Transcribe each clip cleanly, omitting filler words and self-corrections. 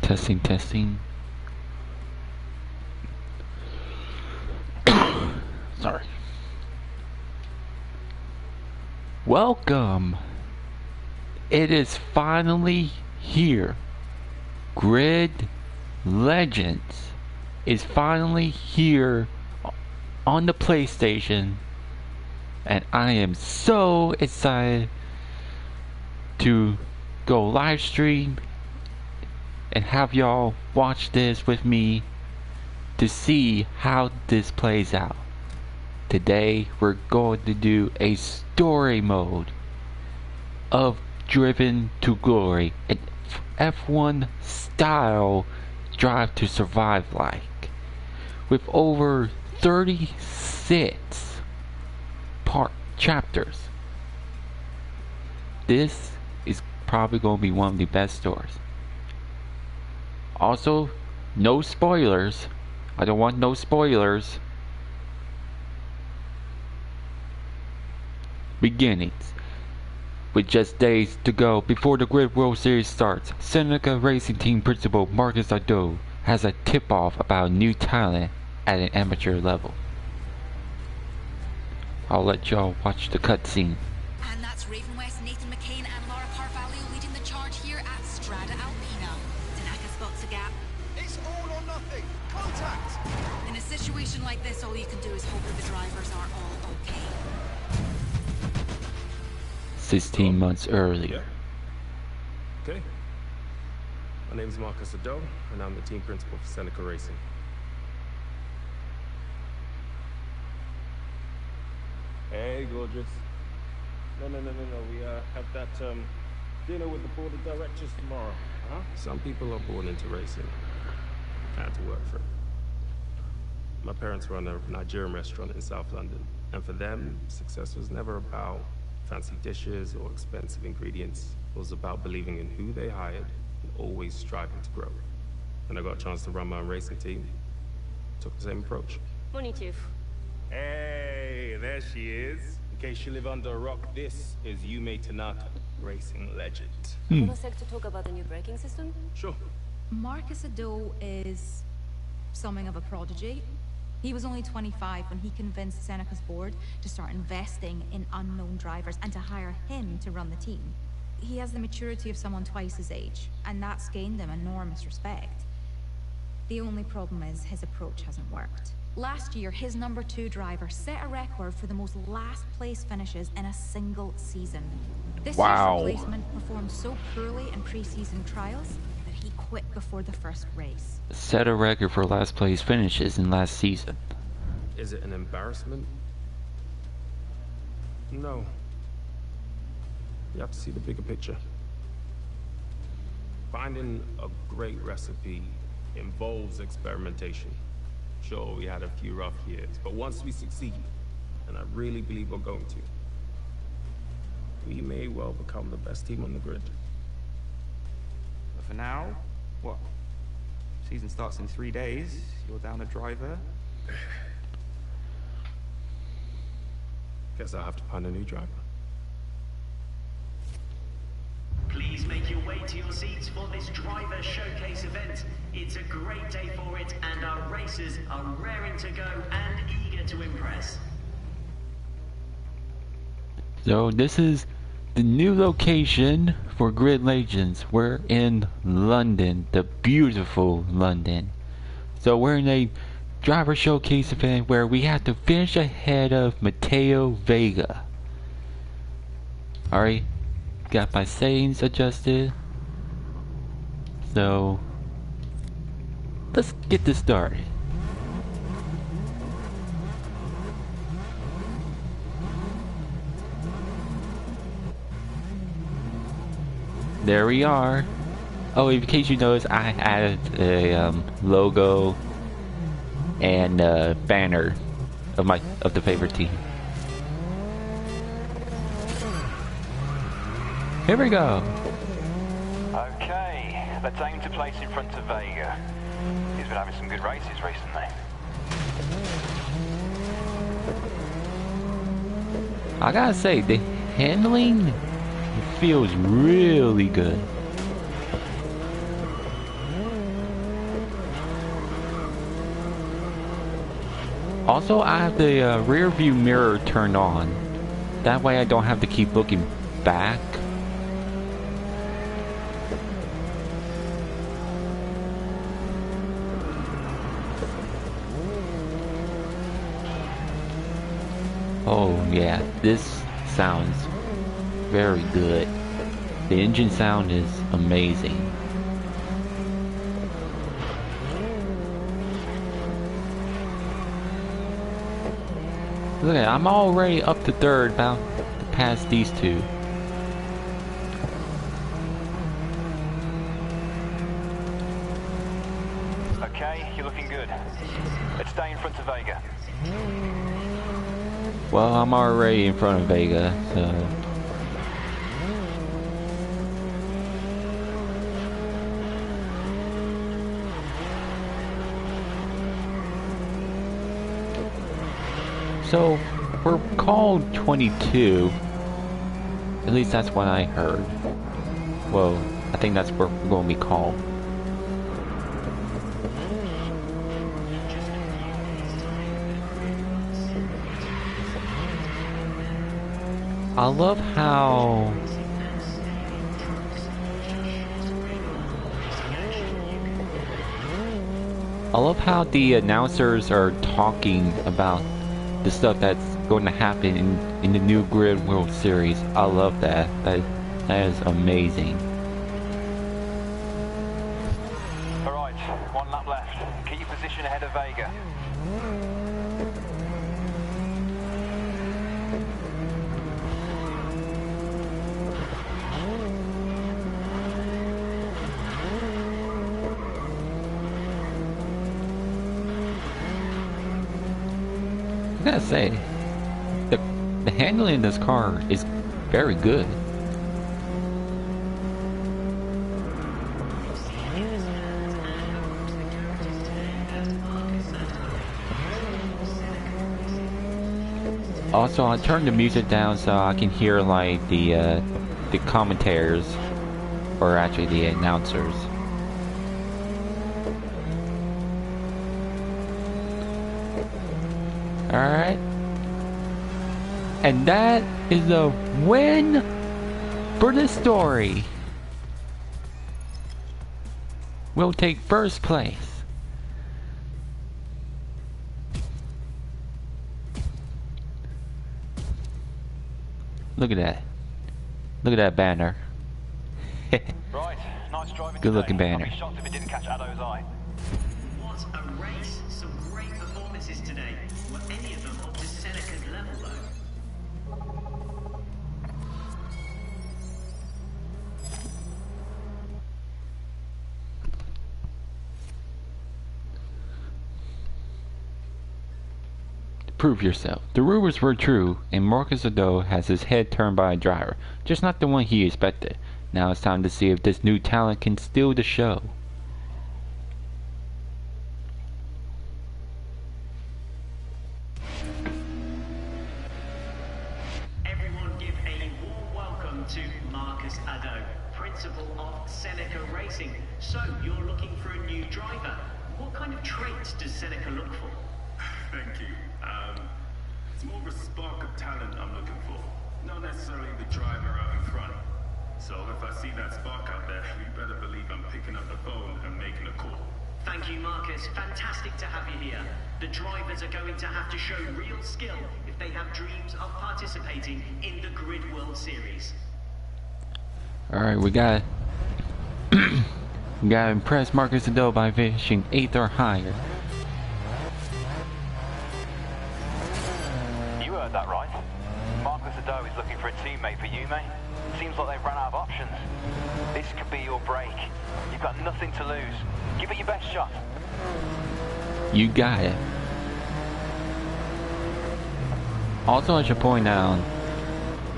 Testing, testing. Sorry. Welcome. It is finally here. Grid Legends is finally here on the PlayStation, and I am so excited to go live stream and have y'all watch this with me to see how this plays out. Today we're going to do a story mode of Driven to Glory, an F1 style Drive to Survive like, with over 36 part chapters. This is probably going to be one of the best stories. Also, no spoilers. I don't want no spoilers. Beginnings. With just days to go before the Grid World Series starts, Seneca Racing Team Principal Marcus Ado has a tip-off about new talent at an amateur level. I'll let y'all watch the cutscene. And that's Ravenwest, Nathan McCain and Laura Carvalho leading the charge here at Strada Alpina. Tanaka spots a gap. It's all or nothing. Contact! In a situation like this, all you can do is hope that the drivers are all okay. 16 months earlier. Okay. My name is Marcus Ado, and I'm the team principal for Seneca Racing. Hey, gorgeous. No. We have that dinner with the board of directors tomorrow. Huh? Some people are born into racing. I had to work for it. My parents run a Nigerian restaurant in South London, and for them, success was never about fancy dishes or expensive ingredients. It was about believing in who they hired and always striving to grow. When I got a chance to run my own racing team, took the same approach. Morning, Chief. Hey, there she is. In case you live under a rock, this is Yume Tanaka, racing legend. A little sec to talk about the new braking system? Sure. Marcus Ado is something of a prodigy. He was only 25 when he convinced Seneca's board to start investing in unknown drivers and to hire him to run the team. He has the maturity of someone twice his age, and that's gained him enormous respect. The only problem is his approach hasn't worked. Last year, his number 2 driver set a record for the most last place finishes in a single season. This year's replacement performed so poorly in pre-season trials that he quit before the first race. Set a record for last place finishes in last season. Is it an embarrassment? No. You have to see the bigger picture. Finding a great recipe involves experimentation. Sure, we had a few rough years, but once we succeed, and I really believe we're going to, we may well become the best team on the grid. But for now, what? Season starts in 3 days, you're down a driver. Guess I'll have to find a new driver. Please make your way to your seats for this driver showcase event. It's a great day for it, and our racers are raring to go and eager to impress. So this is the new location for Grid Legends. We're in London, the beautiful London. So we're in a driver showcase event where we have to finish ahead of Mateo Vega. Alright, got my settings adjusted. So let's get this started. There we are. Oh, in case you notice, I added a logo and banner of the favorite team. Here we go. Okay, let's aim to place in front of Vega. He's been having some good races recently. I gotta say, the handling feels really good. Also, I have the rear view mirror turned on. That way I don't have to keep looking back. Oh yeah, this sounds very good. The engine sound is amazing. Look at it, I'm already up to third, about to pass these two. Okay, you're looking good. Let's stay in front of Vega. Well, I'm already in front of Vega, so... So, we're called 22. At least that's what I heard. Well, I think that's what we're going to be called. I love how... the announcers are talking about the stuff that's going to happen in the new Grid World Series. I love that. That is amazing. Alright, one lap left. Keep your position ahead of Vega. I gotta say, the handling in this car is very good. Also, I turned the music down so I can hear like the commentators, or actually the announcers. Alright. And that is a win for the story. We'll take first place. Look at that. Look at that banner. Right, nice driving. Good looking banner. I'd be shocked if it didn't catch Addo's eye. What a race! Some great performances today. Were any of them up to Seneca's level though? Prove yourself. The rumors were true, and Marcus Ado has his head turned by a driver, just not the one he expected. Now it's time to see if this new talent can steal the show. Everyone give a warm welcome to Marcus Ado, Principal of Seneca Racing. So, you're looking for a new driver. What kind of traits does Seneca look for? Thank you. It's more of a spark of talent I'm looking for, not necessarily the driver out in front. So if I see that spark out there, you better believe I'm picking up the phone and making a call. Thank you, Marcus. Fantastic to have you here. The drivers are going to have to show real skill if they have dreams of participating in the Grid World Series. Alright, we gotta impress Marcus Ado by finishing 8th or higher. You heard that right. Marcus Ado is looking for a teammate for you, mate. Seems like they've run out of options. This could be your break. You've got nothing to lose. Give it your best shot. You got it. Also, I should point out,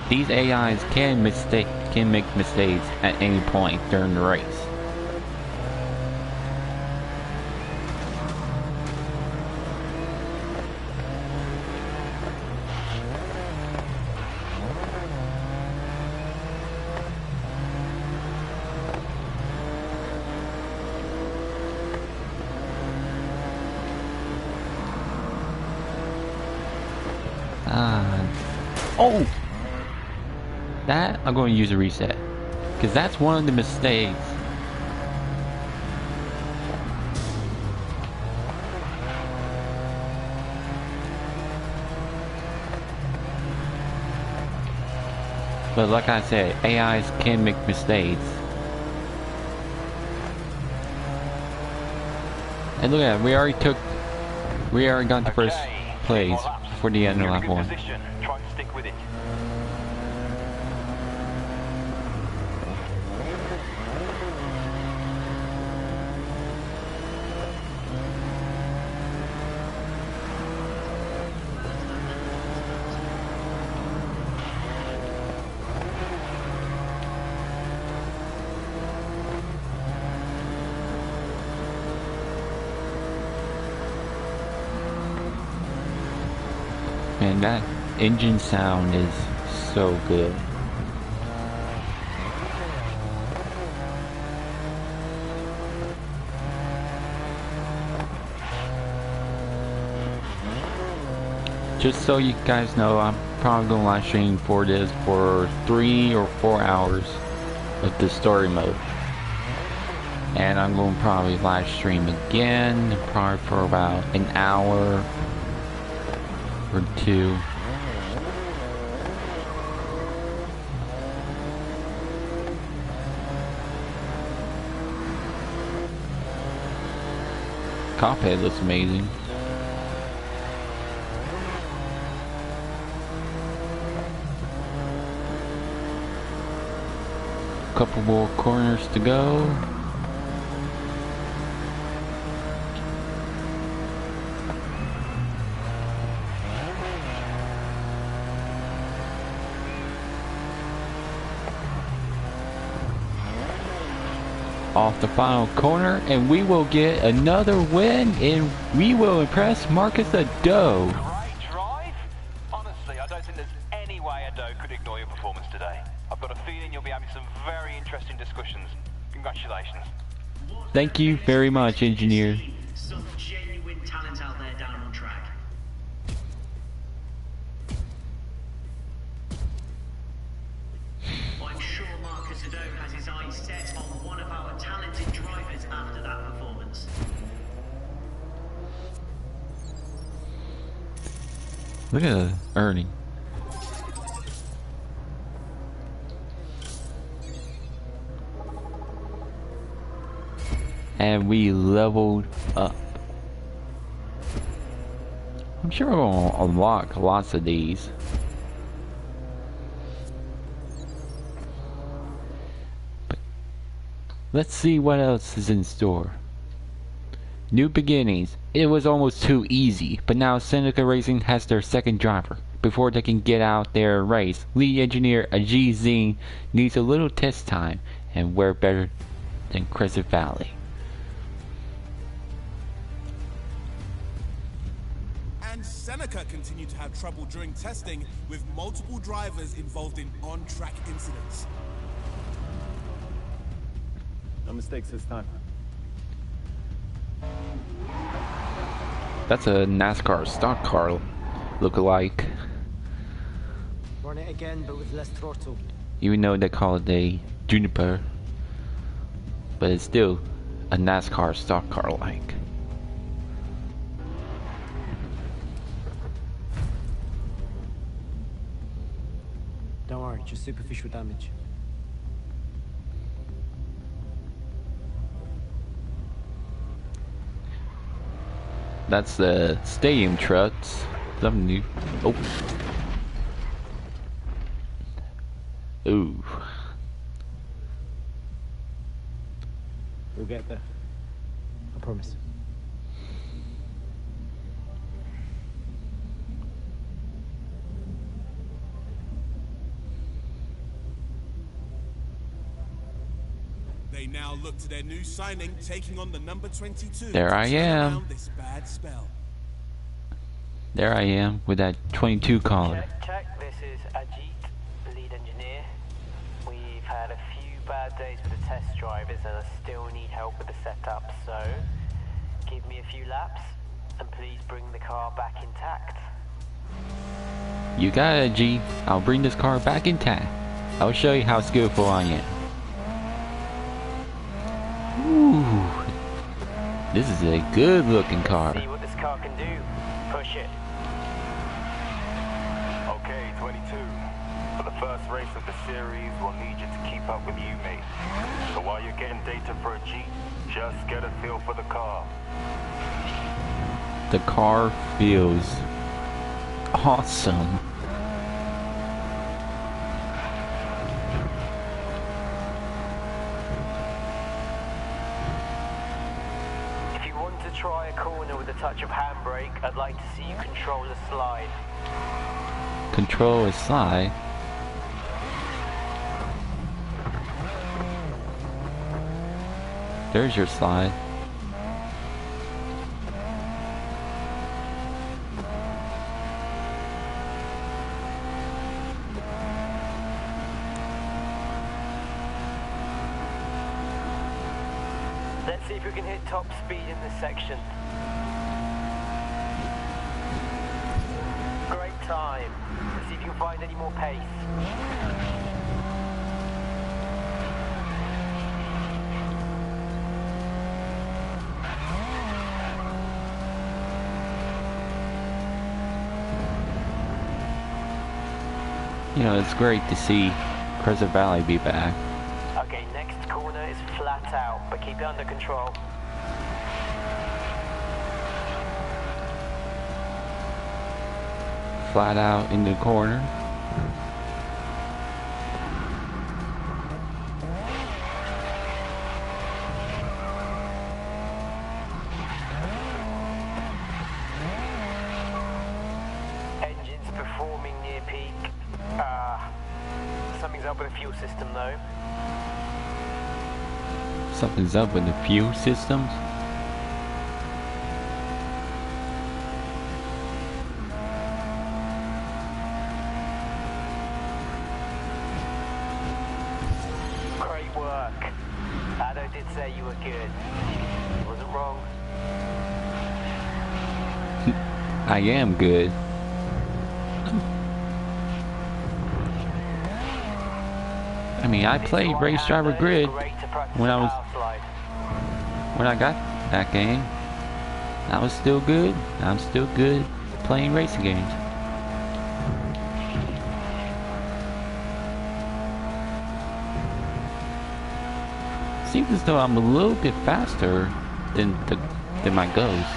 these AIs can make mistakes at any point during the race. God. Oh! That, I'm going to use a reset. Because that's one of the mistakes. But like I said, AIs can make mistakes. And look at that, we already got the first place for the end of lap 1. Try and stick with it. Man, that engine sound is so good. Just so you guys know, I'm probably going to live stream for this for 3 or 4 hours of the story mode. And I'm going to probably live stream again, probably for about an hour or 2. Cockpit looks amazing. Couple more corners to go. Off the final corner, and we will get another win, and we will impress Marcus Ado. Great drive. Honestly, I don't think there's any way Ado could ignore your performance today. I've got a feeling you'll be having some very interesting discussions. Congratulations. Thank you very much, engineer. Some genuine talent out there down on track. I'm sure Marcus Ado has his eyes set on one of our talented drivers after that performance. Look at Ernie. And we leveled up. I'm sure we're going to unlock lots of these. But let's see what else is in store. New beginnings. It was almost too easy, but now Seneca Racing has their second driver. Before they can get out there and race, lead engineer Ajit Zine needs a little test time, and where better than Crescent Valley. And Seneca continued to have trouble during testing, with multiple drivers involved in on-track incidents. No mistakes this time. That's a NASCAR stock car look-alike. Run it again, but with less throttle. Even though they call it a Juniper, but it's still a NASCAR stock car like. Don't worry, just superficial damage. That's the stadium trucks. Something new. Oh. Ooh. We'll get there. I promise. They now look to their new signing, taking on the number 22. There I am. This bad spell. There I am with that 22 collar. Check. This is Ajit, lead engineer. We've had a few bad days with the test drivers and I still need help with the setup, so give me a few laps and please bring the car back intact. You got it, G. I'll bring this car back intact. I'll show you how skillful I am. Ooh. This is a good looking car. See what this car can do. Push it. Okay, 22. For the first race of the series, we'll need you to keep up with you, mate. So while you're getting data for a Jeep, just get a feel for the car. The car feels awesome. If you want to try a corner with a touch of handbrake, I'd like to see you control the slide. Control a slide. There's your slide. Let's see if we can hit top speed in this section. Great time. Let's see if you can find any more pace. You know, it's great to see Crescent Valley be back. Okay, next corner is flat out, but keep it under control. Flat out in the corner. Engines performing near peak. Something's up with the fuel system though. Something's up with the fuel systems. Great work. Ado did say you were good. He wasn't wrong. I am good. I mean, I played Race Driver Grid when I got that game. I was still good. I'm still good playing racing games. Seems as though I'm a little bit faster than my Ghost.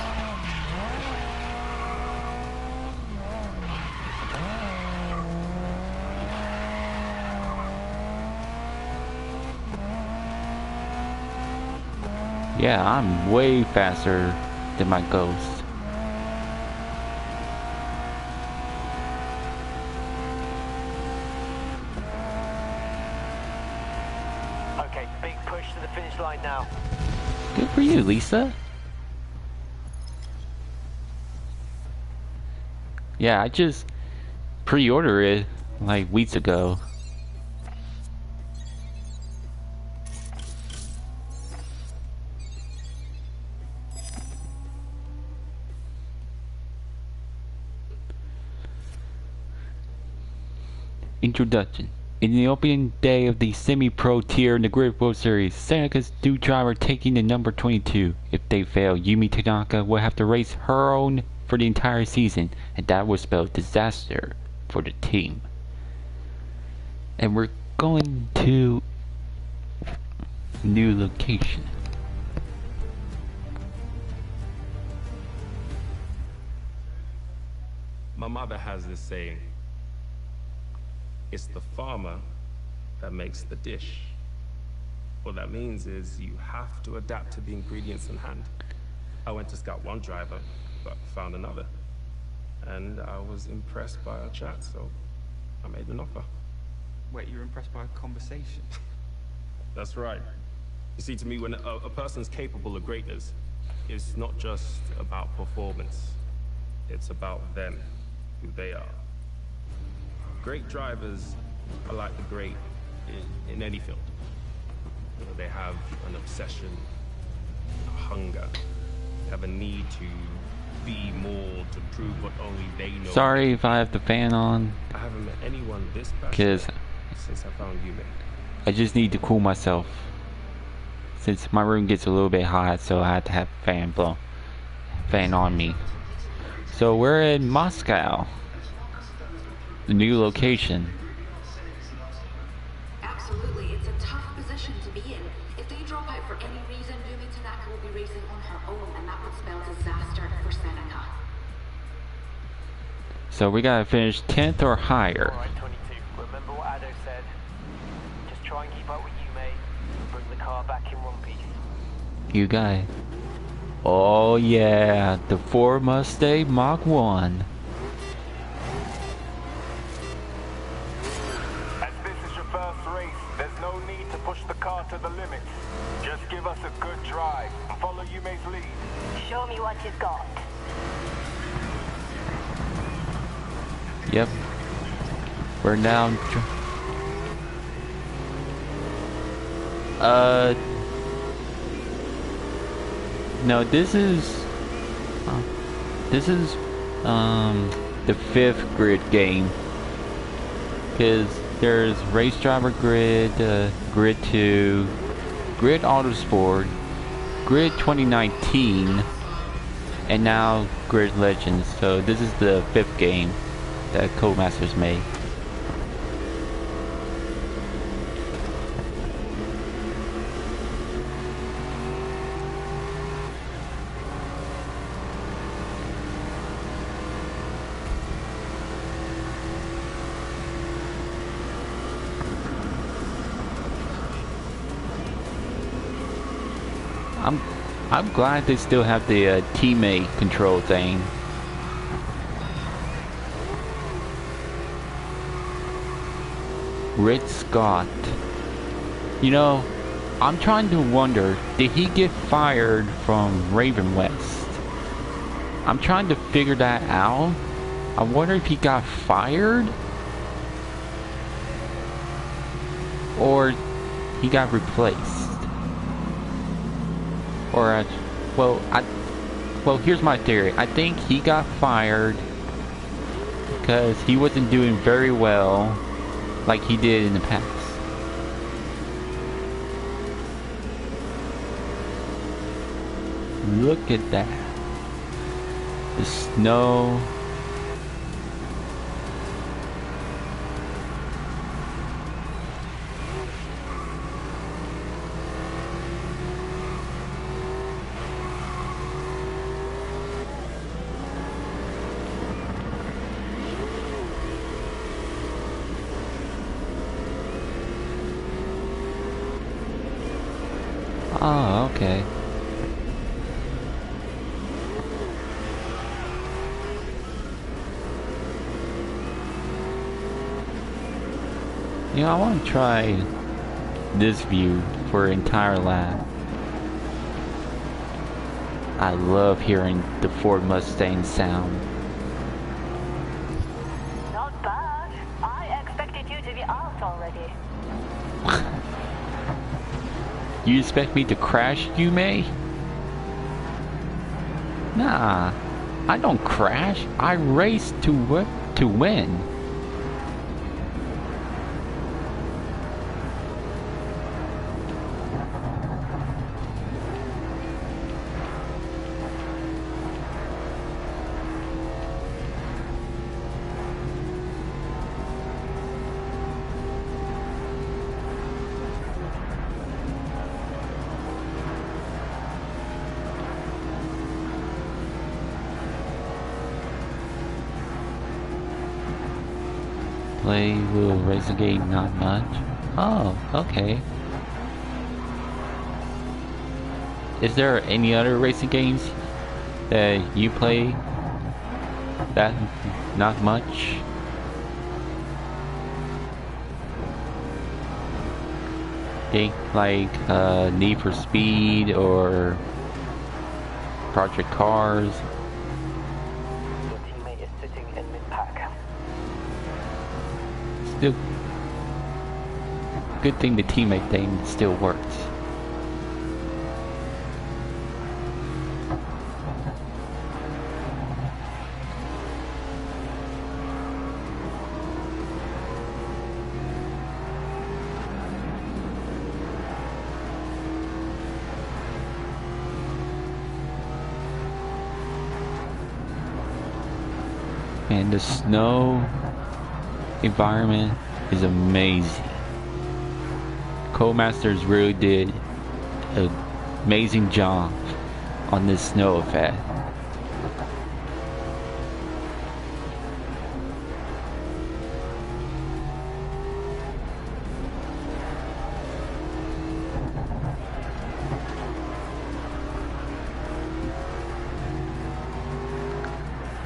Yeah, I'm way faster than my Ghost. Okay, big push to the finish line now. Good for you, Lisa. Yeah, I just pre-ordered it like weeks ago. Introduction. In the opening day of the semi-pro tier in the Grid World Series, Seneca's new driver taking the number 22. If they fail, Yumi Tanaka will have to race her own for the entire season, and that will spell disaster for the team. And we're going to new location. My mother has this saying, it's the farmer that makes the dish. What that means is you have to adapt to the ingredients in hand. I went to scout one driver, but found another. And I was impressed by our chat, so I made an offer. Wait, you're impressed by a conversation? That's right. You see, to me, when a person's capable of greatness, it's not just about performance. It's about them, who they are. Great drivers are like the great in any field. You know, they have an obsession, a hunger, they have a need to be more, to prove what only they know. Sorry if I have the fan on. I haven't met anyone this passionate Because since I found you, man. I just need to cool myself. Since my room gets a little bit hot, so I have to have fan on me. So we're in Moscow. The new location. Absolutely, it's a tough position to be in. If they drop out for any reason, Yumi Tanaka will be racing on her own, and that would spell disaster for Seneca. So we gotta finish 10th or higher. Alright, 22. Remember what Ado said? Just try and keep up with Yume. Bring the car back in one piece. You got it. Oh yeah, the Ford Mustang Mach 1. As this is your first race, there's no need to push the car to the limit. Just give us a good drive and follow Yume's lead. Show me what you've got. Yep. We're now. No, this is the 5th grid game. Because there's Race Driver Grid, Grid 2, Grid Autosport, Grid 2019, and now Grid Legends. So this is the 5th game that Codemasters made. I'm glad they still have the teammate control thing. Red Scott. You know, I'm trying to wonder, did he get fired from Ravenwest? I'm trying to figure that out. I wonder if he got fired? Or he got replaced? Or, well, here's my theory. I think he got fired because he wasn't doing very well like he did in the past. Look at that. The snow. Oh, okay. You know, I want to try this view for an entire lap. I love hearing the Ford Mustang sound. Not bad. I expected you to be out already. You expect me to crash, Yume? Nah, I don't crash. I race to win. Play little racing game, not much. Oh, okay. Is there any other racing games that you play that not much? Think like Need for Speed or Project Cars. Your teammate is sitting in mid-pack. Still, good thing the teammate thing still works. Man, the snow environment is amazing. Codemasters really did an amazing job on this snow effect.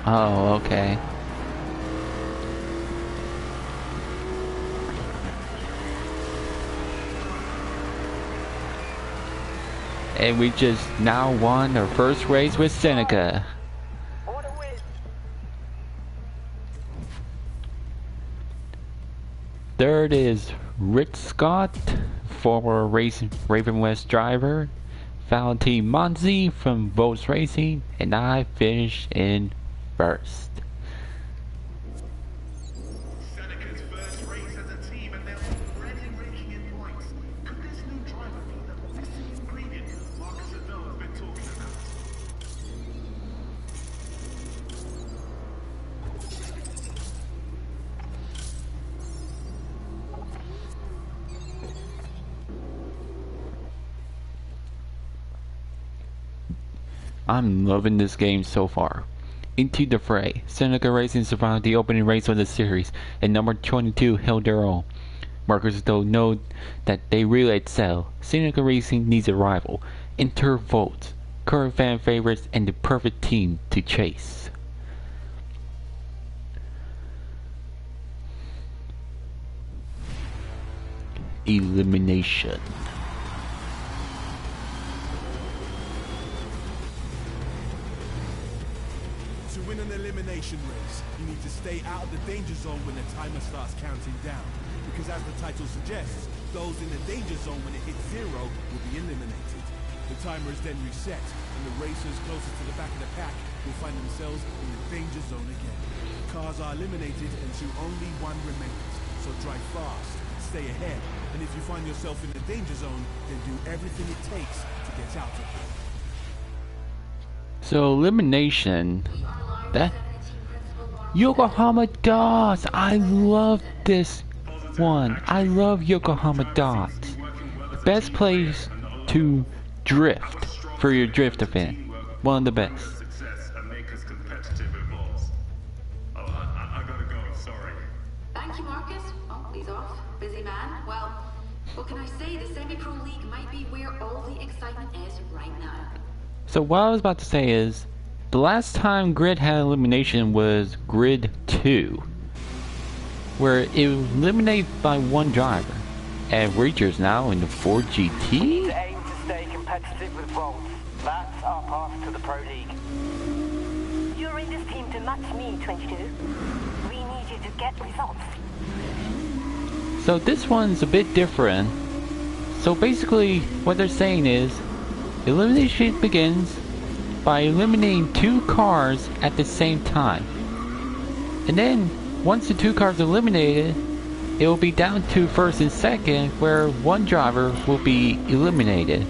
Oh, okay. And we just now won our first race with Seneca. Third is Rich Scott, former Ravenwest driver. Valentin Monzi from Volts Racing, and I finished in first. Seneca's first race as a team, and they're already raking in points. Could this new driver be the missing ingredient Marcus Adot has been talking about? I'm loving this game so far. Into the fray, Seneca Racing survived the opening race of the series, and number 22 held their own. Markers though know that they really excel. Seneca Racing needs a rival. Enter Volt, current fan favorites, and the perfect team to chase. Elimination. To win an elimination race, you need to stay out of the danger zone when the timer starts counting down. Because as the title suggests, those in the danger zone when it hits 0 will be eliminated. The timer is then reset, and the racers closest to the back of the pack will find themselves in the danger zone again. Cars are eliminated until only one remains, so drive fast, stay ahead, and if you find yourself in the danger zone, then do everything it takes to get out of it. So elimination, that Yokohama Dots. I love this one. I love Yokohama Dots. Best place to drift for your drift event. One of the best. Thank you, Marcus. Oh, he's off. Busy man. Well, what can I say? The semi-pro league might be where all the excitement is right now. So what I was about to say is, the last time Grid had elimination was Grid 2, where it was eliminated by one driver. And Reacher's now in the Ford GT? We need to aim to stay competitive with Volts. That's our path to the Pro League. You're in this team to match me, 22. We need you to get results. So this one's a bit different. So basically, what they're saying is, elimination begins by eliminating 2 cars at the same time. And then, once the 2 cars are eliminated, it will be down to first and second, where one driver will be eliminated.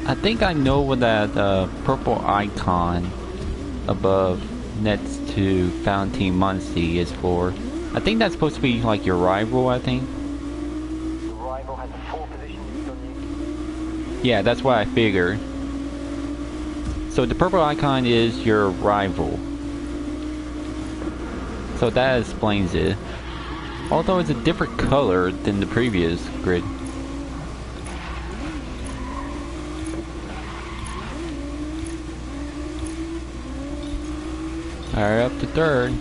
I think I know what that purple icon above next to Valentin Monzi is for. I think that's supposed to be like your rival, I think. The rival has 4 positions on you. Yeah, that's what I figured. So the purple icon is your rival. So that explains it. Although it's a different color than the previous grid. Alright, up to third.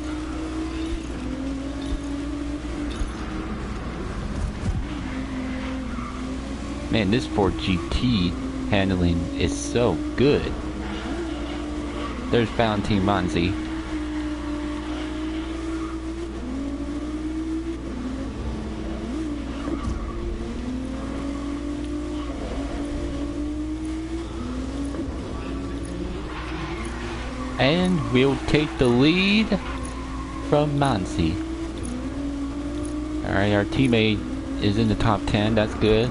Man, this Ford GT handling is so good. There's Valentin Monzi. And we'll take the lead from Monzi. Alright, our teammate is in the top 10. That's good.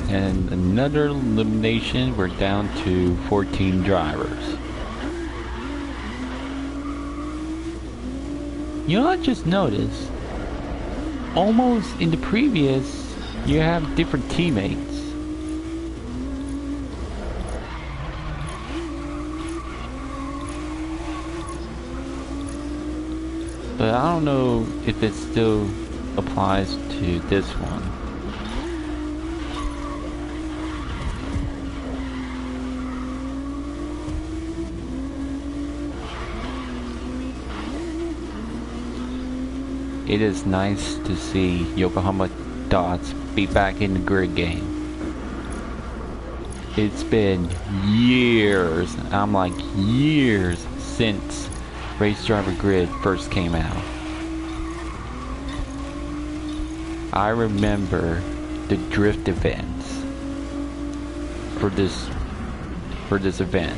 And another elimination, we're down to 14 drivers. You know, I just noticed, almost in the previous, you have different teammates. But I don't know if it still applies to this one. It is nice to see Yokohama Dots be back in the grid game. It's been years, I'm like years, since Race Driver Grid first came out. I remember the drift events for this event.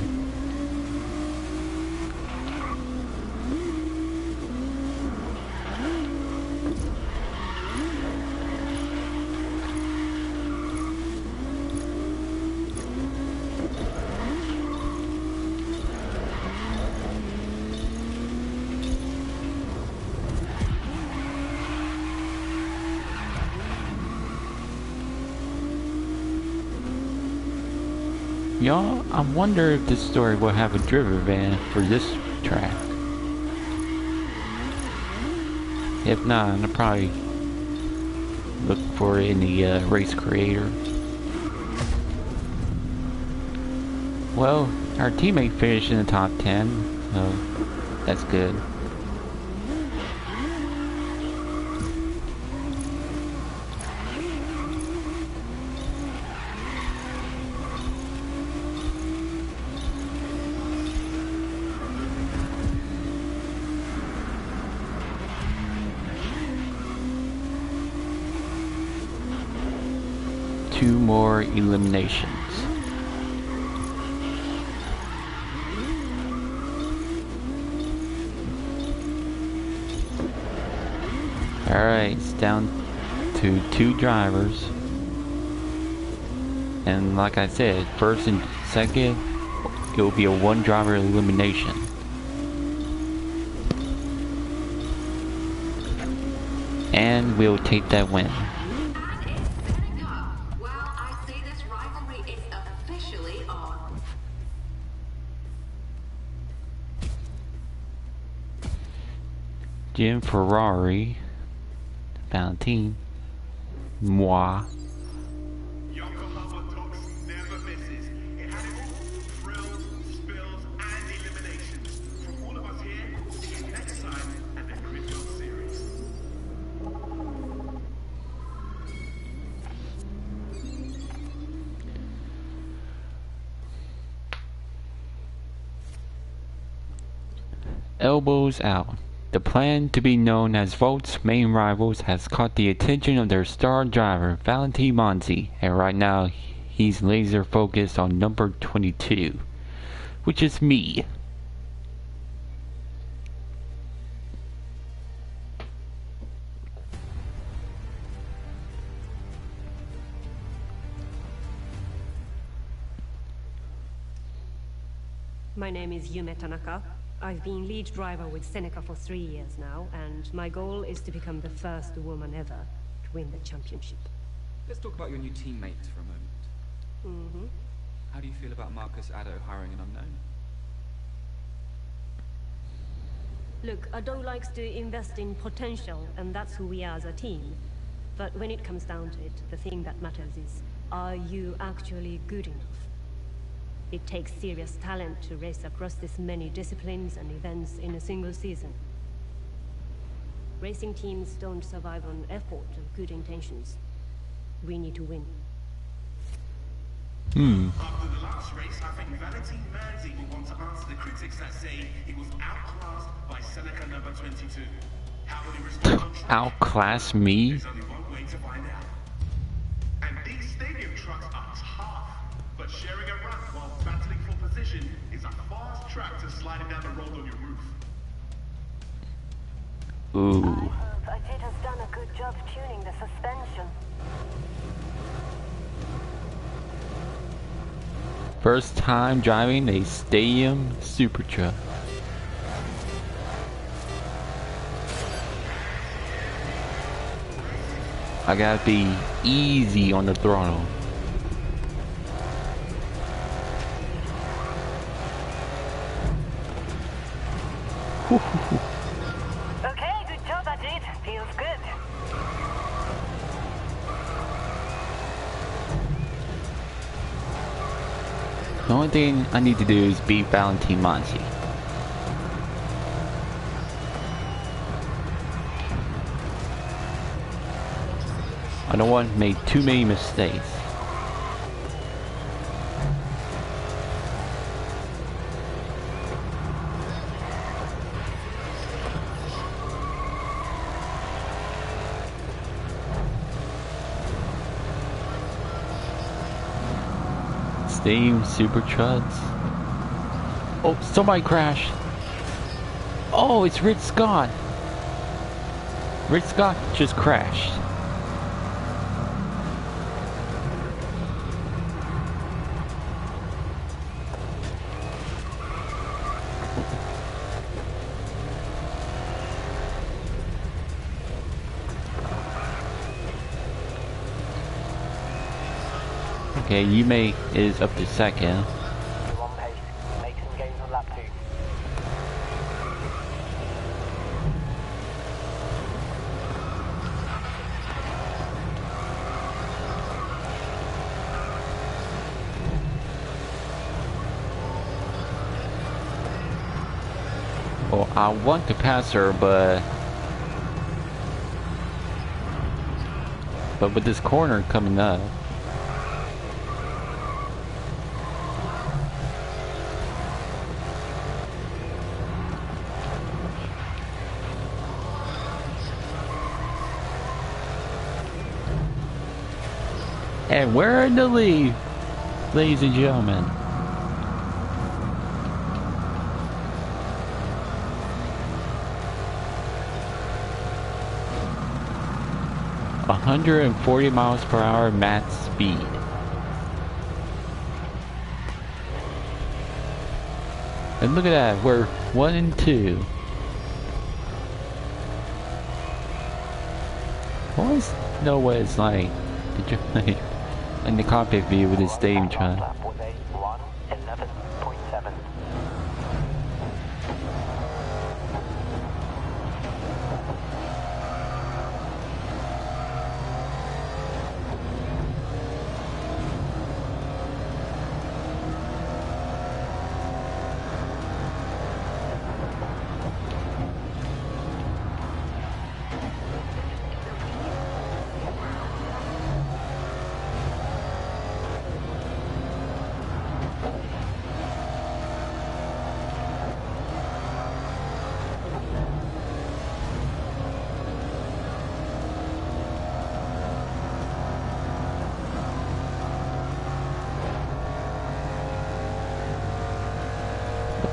Y'all, I wonder if this story will have a driver van for this track. If not, I'll probably look for it in the race creator. Well, our teammate finished in the top 10, so that's good. Two more eliminations. Alright, it's down to 2 drivers. And like I said, first and second, it will be a 1 driver elimination. And we'll take that win. Jim Ferrari, Valentine, moi. Yokohama Talks never misses. It had it all: thrills, spills, and eliminations. From all of us here, see you next time at the Grid World Series. Elbows out. The plan to be known as Volt's main rivals has caught the attention of their star driver, Valentine Monzi, and right now he's laser focused on number 22, which is me. My name is Yume Tanaka. I've been lead driver with Seneca for 3 years now, and my goal is to become the first woman ever to win the championship. Let's talk about your new teammates for a moment. How do you feel about Marcus Addo hiring an unknown? Look, Addo likes to invest in potential, and that's who we are as a team. But when it comes down to it, the thing that matters is, are you actually good enough? It takes serious talent to race across this many disciplines and events in a single season. Racing teams don't survive on effort or good intentions. We need to win. After the last race, I think Valentine Manzi will want to answer the critics that say he was outclassed by Seneca number 22. How will he respond on track? Outclass me? There's only one way to find out. And these stadium trucks are tough, but sharing a ramp while battling for position is a fast track to sliding down the road on your roof. Ooh. I hope Ajit has done a good job tuning the suspension. First time driving a stadium super truck. I gotta be easy on the throttle. Okay, good job, Ajit. Feels good. The only thing I need to do is beat Valentine Manzi. I don't want to make too many mistakes. Steam super trucks. Oh, somebody crashed. Oh, it's Rich Scott. Rich Scott just crashed. Okay, Yume is up to second. On pace. Make some gains on lap 2. Well, I want to pass her, but with this corner coming up. And we're in the lead, ladies and gentlemen. $140 miles per hour max speed. And look at that, we're 1 and 2. I always know what it's like to drive in the cockpit view with this stadium truck. Lap was a 1:11.7.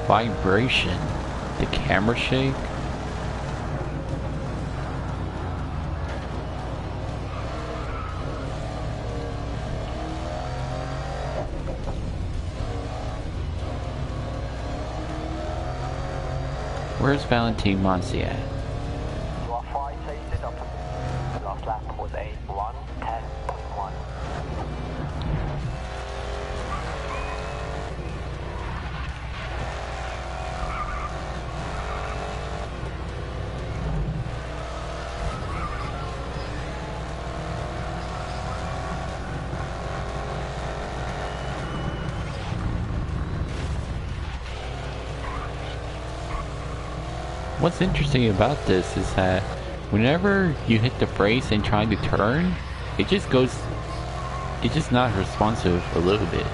Vibration, the camera shake. Where's Valentine Manzi at? You are 5 places up. Last lap was a 1:10.1. what's interesting about this is that whenever you hit the brakes and try to turn, it's just not responsive a little bit.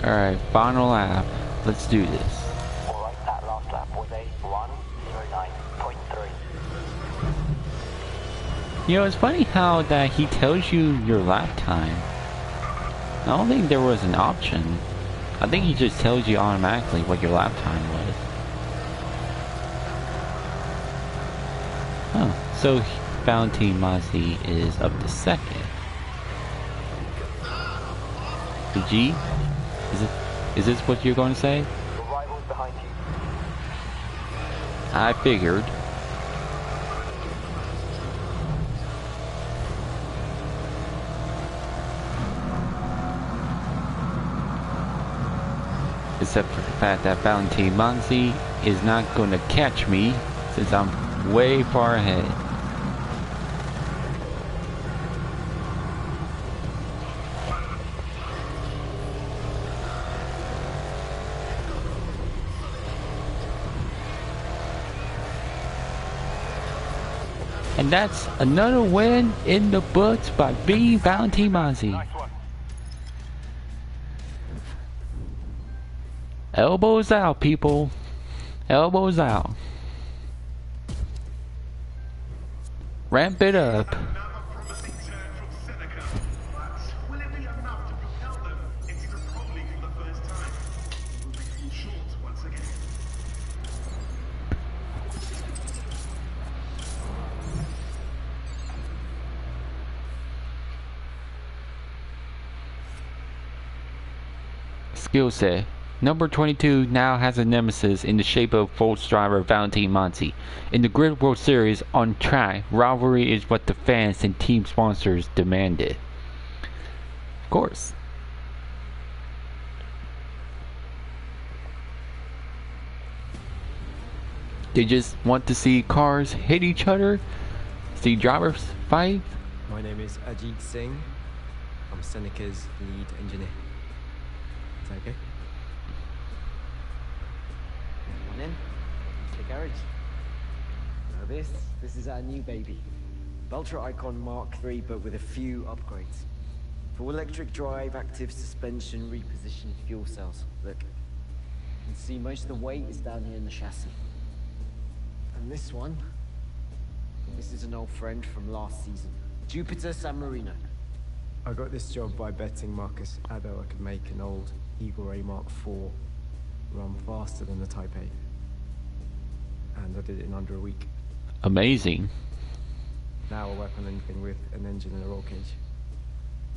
Alright, final lap. Let's do this. Alright, that last lap was a 1:09.3. You know, it's funny how that he tells you your lap time. I don't think there was an option. I think he just tells you automatically what your lap time was. Oh, so Valentine Mazzi is up to second. The G? Is this what you're going to say? Your rival's behind you. I figured. Except for the fact that Valentine Mazzi is not going to catch me since I'm way far ahead. And that's another win in the books by B. Valentine Mazzi. Nice one. Elbows out, people. Elbows out. Ramp it up. Skill set. Number 22 now has a nemesis in the shape of Volts driver Valentine Mazzi. In the Grid World Series on track, rivalry is what the fans and team sponsors demanded. Of course. They just want to see cars hit each other, see drivers fight. My name is Ajit Singh. I'm Seneca's lead engineer. Is that okay? Come on in. The garage. Now this is our new baby. Valtra Icon Mark III, but with a few upgrades. Full electric drive, active suspension, repositioned fuel cells. Look, you can see most of the weight is down here in the chassis. And this is an old friend from last season. Jupiter San Marino. I got this job by betting Marcus Addo I could make an old Eagle A Mark IV run faster than the Type A. And I did it in under a week. Amazing. Now I'll work on anything with an engine and a roll cage.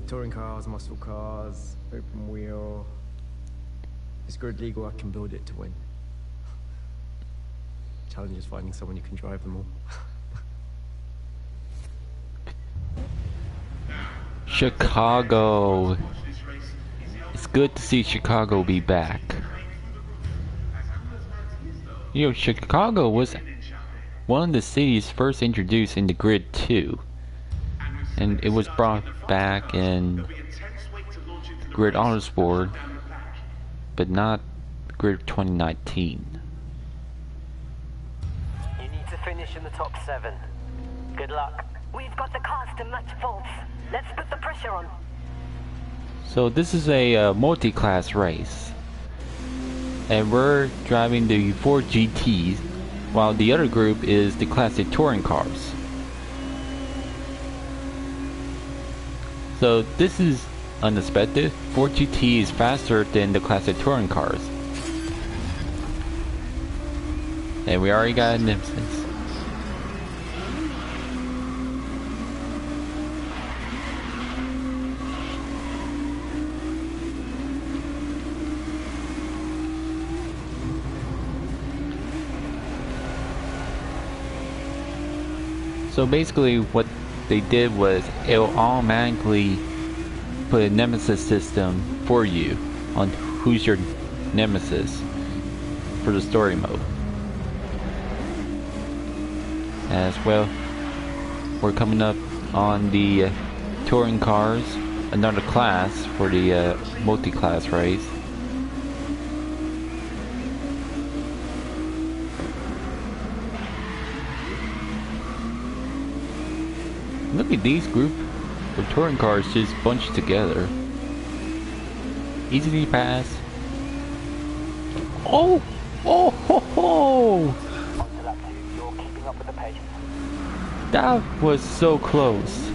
Touring cars, muscle cars, open wheel. It's grid legal, I can build it to win. Challenge is finding someone who can drive them all. Chicago. It's good to see Chicago be back. You know, Chicago was one of the cities first introduced in the Grid 2. And it was brought back in Grid Autosport, but not Grid 2019. You need to finish in the top 7. Good luck. We've got the cars to match Volts. Let's put the pressure on. So this is a multi-class race. And we're driving the Ford GTs, while the other group is the classic touring cars. So this is unexpected. Ford GT is faster than the classic touring cars. And we already got a nemesis. So basically what they did was it'll automatically put a nemesis system for you on who's your nemesis for the story mode. As well, we're coming up on the touring cars, another class for the multi-class race. Look at these group of touring cars just bunched together. Easy pass. Oh! Oh ho ho! You're keeping up with the pace. That was so close.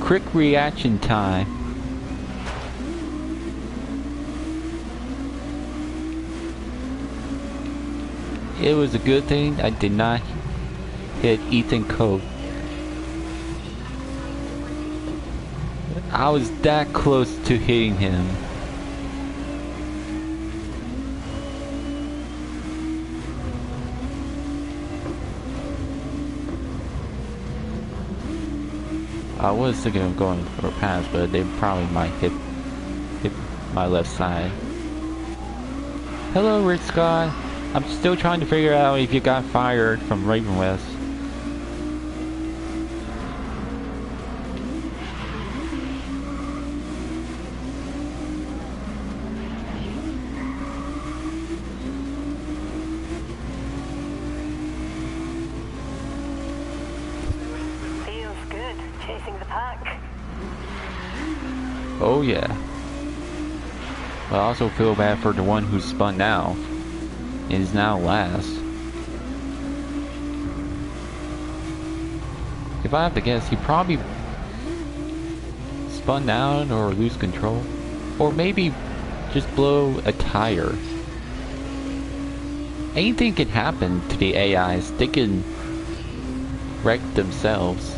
Quick reaction time. It was a good thing I did not hit Ethan Cope. I was that close to hitting him. I was thinking of going for a pass, but they probably might hit my left side. Hello, Rick Scott. I'm still trying to figure out if you got fired from Ravenwest. Oh yeah. But I also feel bad for the one who spun out and is now last. If I have to guess, he probably spun out or lose control. Or maybe just blow a tire. Anything can happen to the AIs. They can wreck themselves.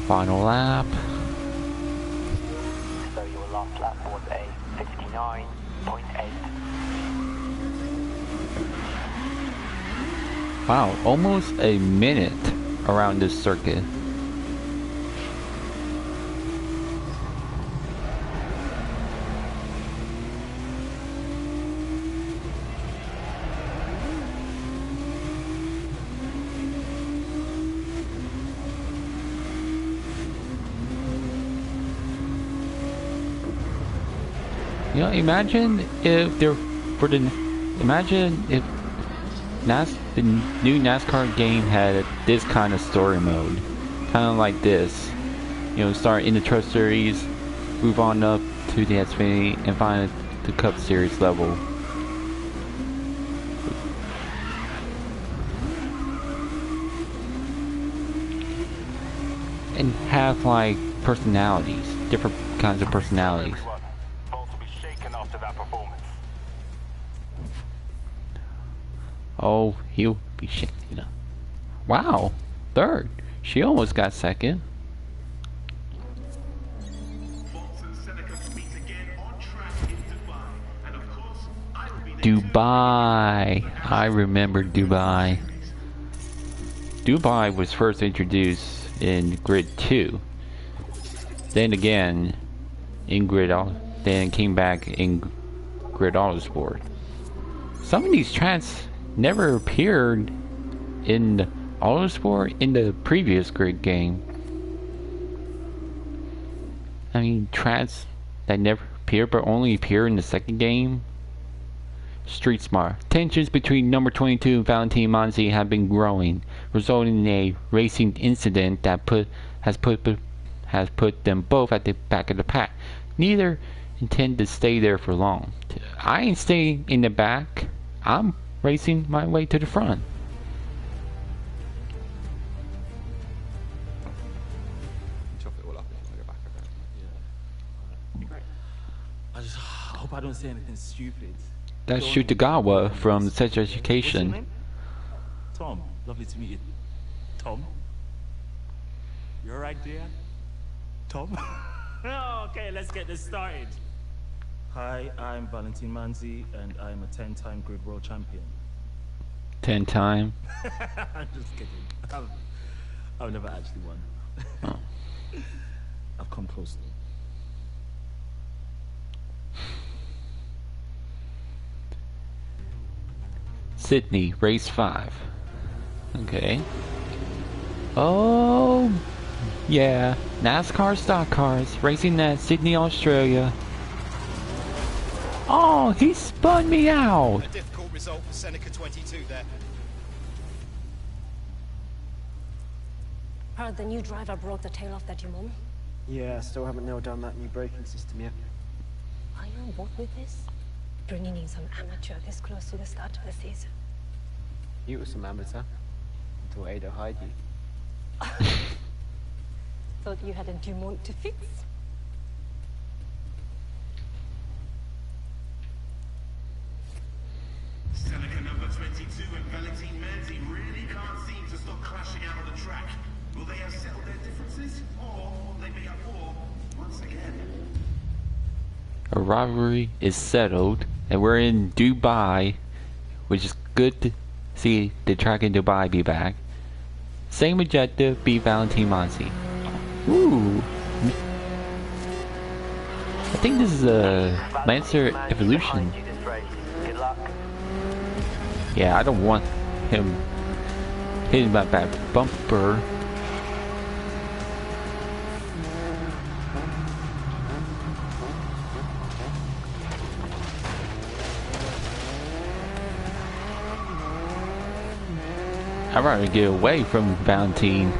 Final lap. So your last lap was a 59.8. Wow, almost a minute around this circuit. You know, imagine if there imagine if the new NASCAR game had this kind of story mode, kind of like this. You know, start in the Truck Series, move on up to the Xfinity, and find the Cup Series level. And have like personalities, different kinds of personalities. Oh, he'll be shaking up. Wow, third. She almost got second. Dubai. I remember Dubai. Dubai was first introduced in Grid 2. Then again, in Grid then came back in Grid Autosport. Some of these tracks never appeared in Autosport in the previous Grid game. I mean, tracks that never appeared but only appear in the second game. Street Smart. Tensions between number 22 and Valentine Monzi have been growing, resulting in a racing incident that has put them both at the back of the pack. Neither intend to stay there for long. I ain't staying in the back. I'm racing my way to the front. Chop it all up. hope I don't say anything stupid. That's Shutagawa from Sex Education. What's your name? Tom. Lovely to meet you. Tom? You alright, dear? Tom? Okay, let's get this started. Hi, I'm Valentin Manzi, and I'm a 10-time grid world champion. 10-time? I'm just kidding. I've never actually won. Oh. I've come close though. Sydney, race 5. Okay. Oh, yeah. NASCAR stock cars racing at Sydney, Australia. Oh, he spun me out. A difficult result for Seneca 22 there. Heard the new driver broke the tail off that Jumon. Yeah, still haven't nailed down that new braking system yet. Are you on board with this? Bringing in some amateur this close to the start of the season. You were some amateur. Until Ada hired you. Thought you had a Dumont to fix? Seneca number 22 and Valentin Manzi really can't seem to stop clashing out on the track. Will they have settled their differences, or will they be at war once again? A rivalry is settled, and we're in Dubai, which is good to see the track in Dubai be back. Same objective, beat Valentin Manzi. Ooh. I think this is a Lancer Evolution. Good luck. Yeah, I don't want him hitting that bumper. I'd rather get away from Valentin.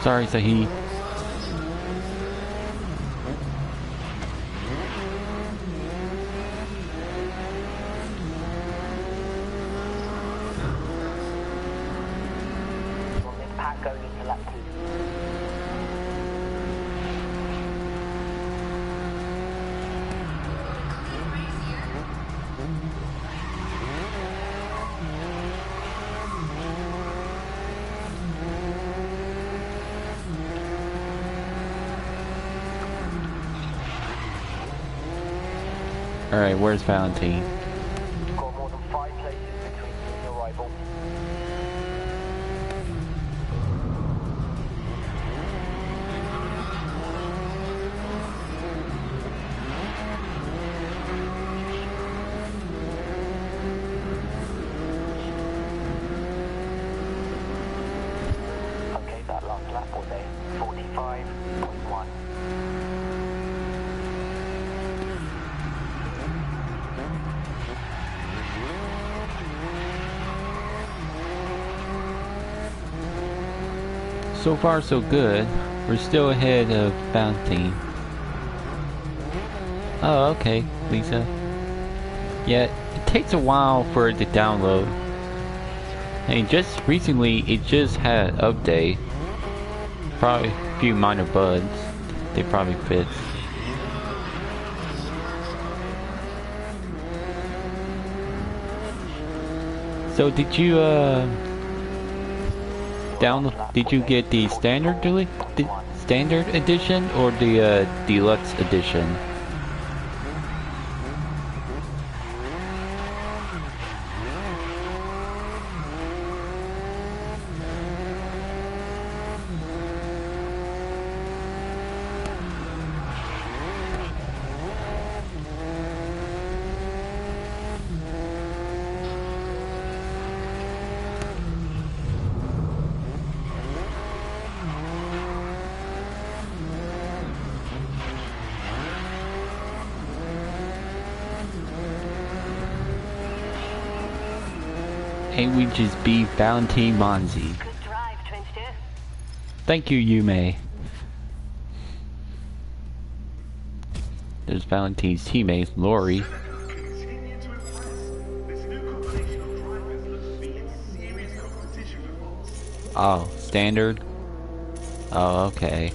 Sorry, Sahi. Pat going into lap 2. Alright, where's Valentin? Got more than 5 places between you and your rival. Okay, that last lap was a 45.1. So far so good. We're still ahead of Valentin. Oh, okay, Lisa. Yeah, it takes a while for it to download. And just recently, it just had an update. Probably a few minor bugs they probably fixed. So did you did you get the standard edition or the deluxe edition? And we just beat Valentin Manzi. Good drive, 22. Thank you, Yume. There's Valentine's teammate, Lori. Oh, standard? Oh, okay.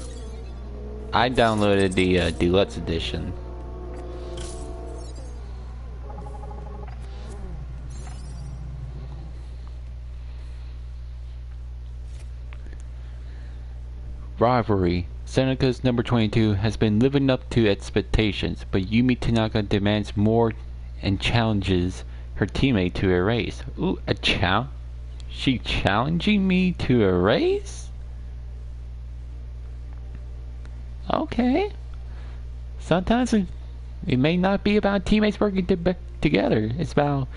I downloaded the deluxe edition. Rivalry. Seneca's number 22 has been living up to expectations, but Yumi Tanaka demands more and challenges her teammate to a race. Ooh, a challenge? She challenging me to a race? Okay. Sometimes it may not be about teammates working together. It's about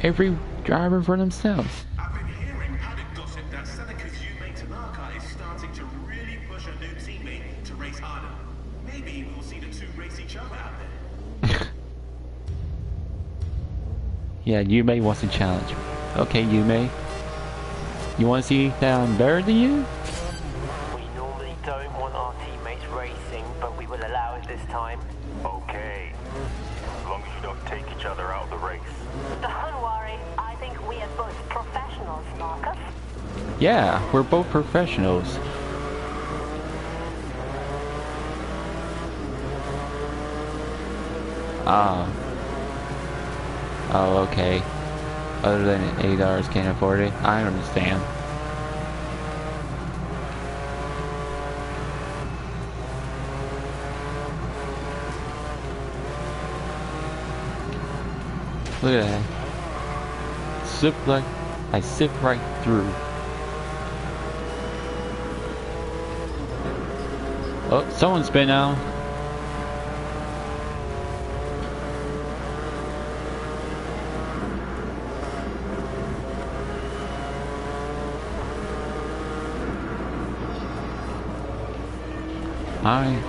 every driver for themselves. I've been hearing paddock gossip that Seneca's Yumi Tanaka is starting to really push a new teammate to race harder. Maybe we'll see the two race each other out there. Yeah, Yume wants to challenge. Okay, Yume. You want to see that I'm better than you? We normally don't want our teammates racing, but we will allow it this time. Okay. As long as you don't take each other out of the race. Don't worry, I think we are both professionals, Marcus. Yeah, we're both professionals. Ah. Oh, okay. Other than $8 can't afford it. I understand. Look at that. I sip right through. Oh, someone's been out.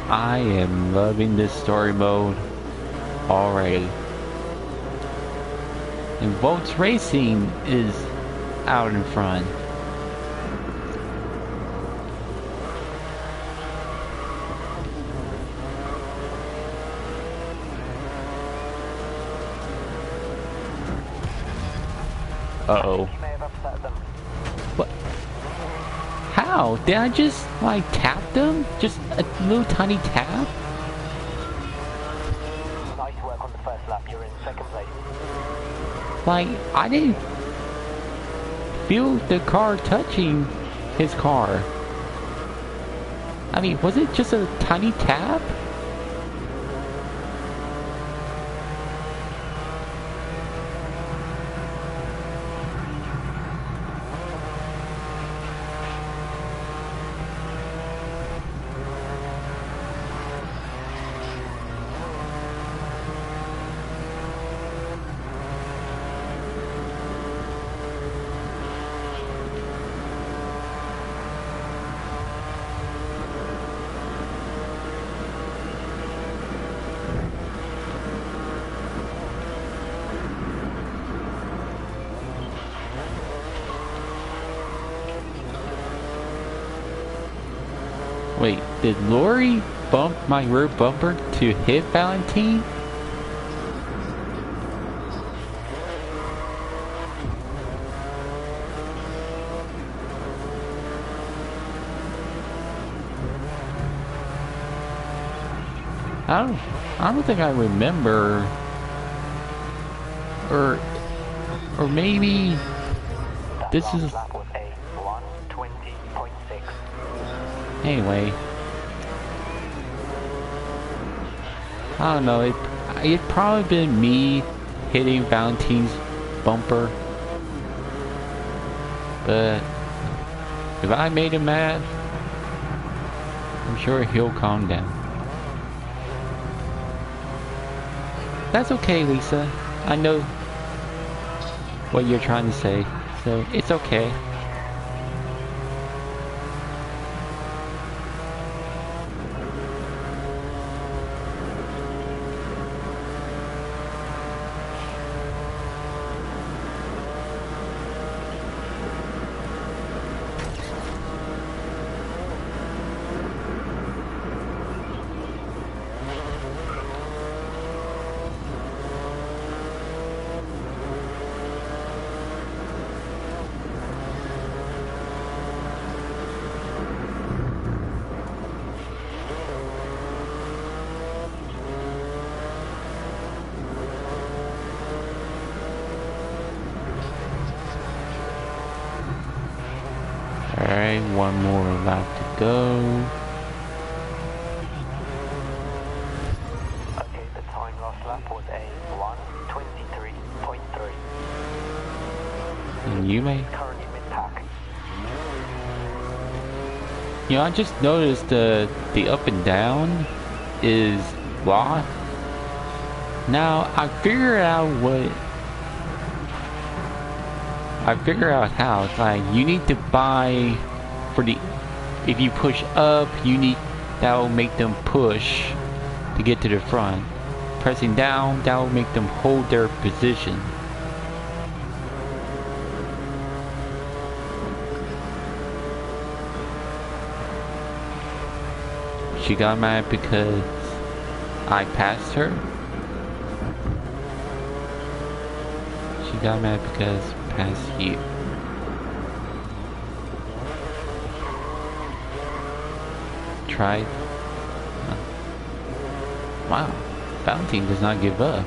I am loving this story mode already. And Volts Racing is out in front. Uh-oh. What? How? Did I just, like, tap them? Just a little tiny tap? Nice work on the first lap, you're in second place. Like, I didn't feel the car touching his car. I mean, was it just a tiny tap? Wait, did Lori bump my rear bumper to hit Valentine? I don't think I remember. Or maybe this is. Anyway, I don't know. It probably been me hitting Valentine's bumper, but if I made him mad, I'm sure he'll calm down. That's okay, Lisa. I know what you're trying to say, so it's okay. Alright, one more lap to go. Okay, the time last lap was a 1:23.3. And you may. Currently mid-pack. You know, I just noticed the up and down is locked. Now I figured out how. It's like you need to buy for the, if you push up, that will make them push to get to the front. Pressing down, that will make them hold their position. She got mad because I passed her. She got mad because I passed you. Tried. Wow. Valentine does not give up.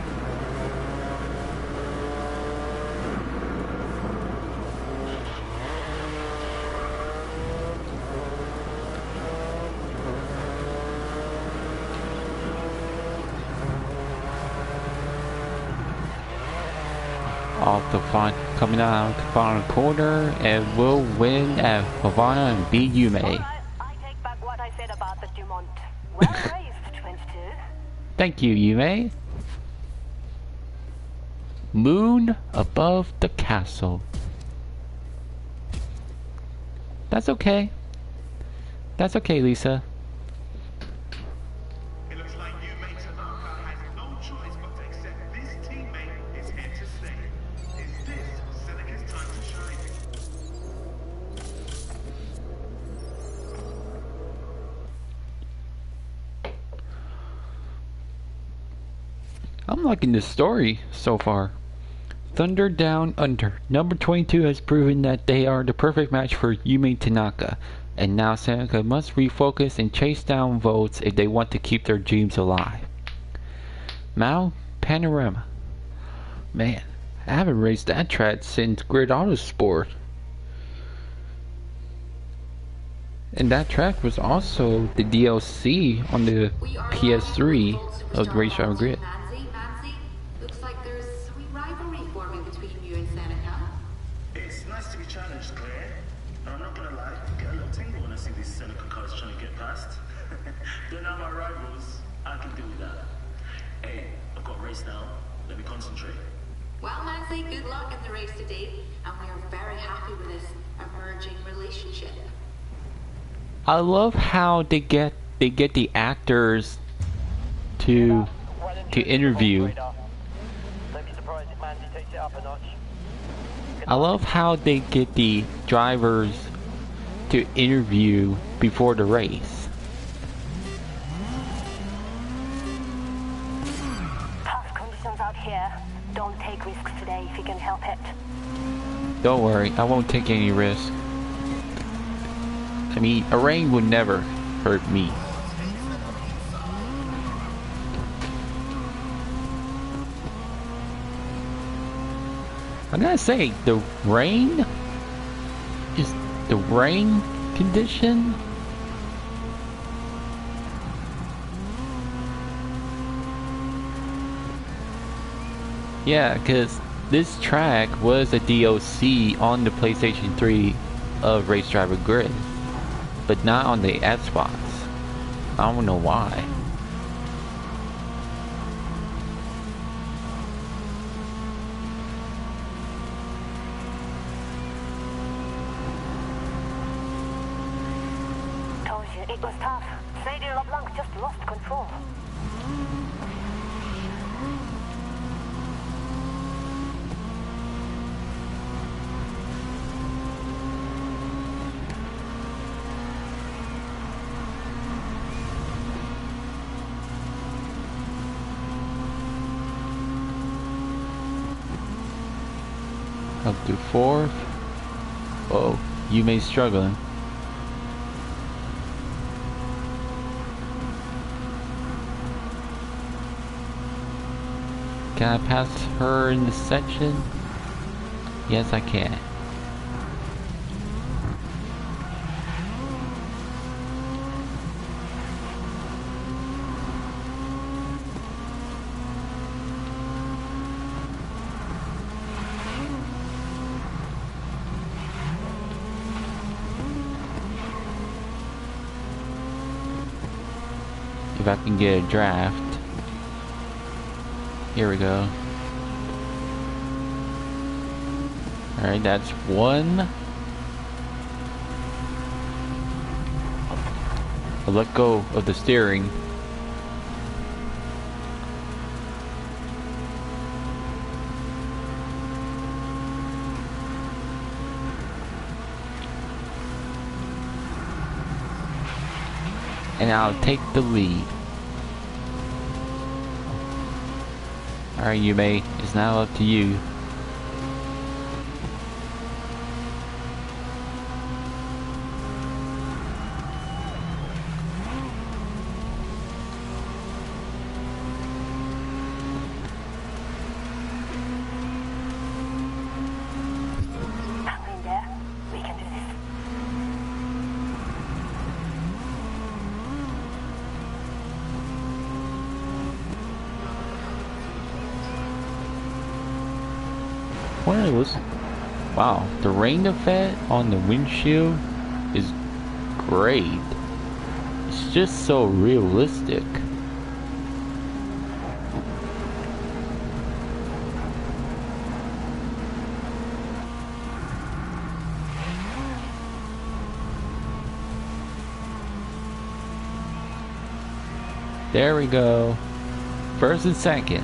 Off the front, coming out the final quarter, and will win at Havana and beat Yume. I take back what I said about the Dumont. Well raised, 22. Thank you, Yume. Moon above the castle. That's okay. That's okay, Lisa. It looks like Yume Tanaka has no choice but to accept this teammate is here to stay. Is this Seneca's time to shine? I'm liking this story so far. Thunder Down Under. Number 22 has proven that they are the perfect match for Yume Tanaka. And now Seneca must refocus and chase down votes if they want to keep their dreams alive. Mao Panorama. Man, I haven't raced that track since Grid Autosport. And that track was also the DLC on the PS3 of Race Driver Grid. Looks like there's sweet rivalry forming between you and Seneca. It's nice to be challenged, Claire. And I'm not gonna lie, I get a little tingle when I see these Seneca cars trying to get past. They're not my rivals. I can deal with that. Hey, I've got a race now. Let me concentrate. Well, Nancy, good luck in the race today, and we are very happy with this emerging relationship. I love how they get the actors to interview. I love how they get the drivers to interview before the race. Tough conditions out here. Don't take risks today if you can help it. Don't worry, I won't take any risks. I mean, a rain would never hurt me. I gotta say, the rain condition. Yeah, because this track was a DLC on the PlayStation 3 of Race Driver Grid, but not on the Xbox. I don't know why. Told you it was tough. Sadie LeBlanc just lost control. Up to fourth. Oh, Yume's struggling. Can I pass her in this section? Yes, I can. if I can get a draft. Here we go. Alright, that's one. I'll let go of the steering. And I'll take the lead. Alright, Yume, it's now up to you. Wow, the rain effect on the windshield is great. It's just so realistic. There we go. First and second.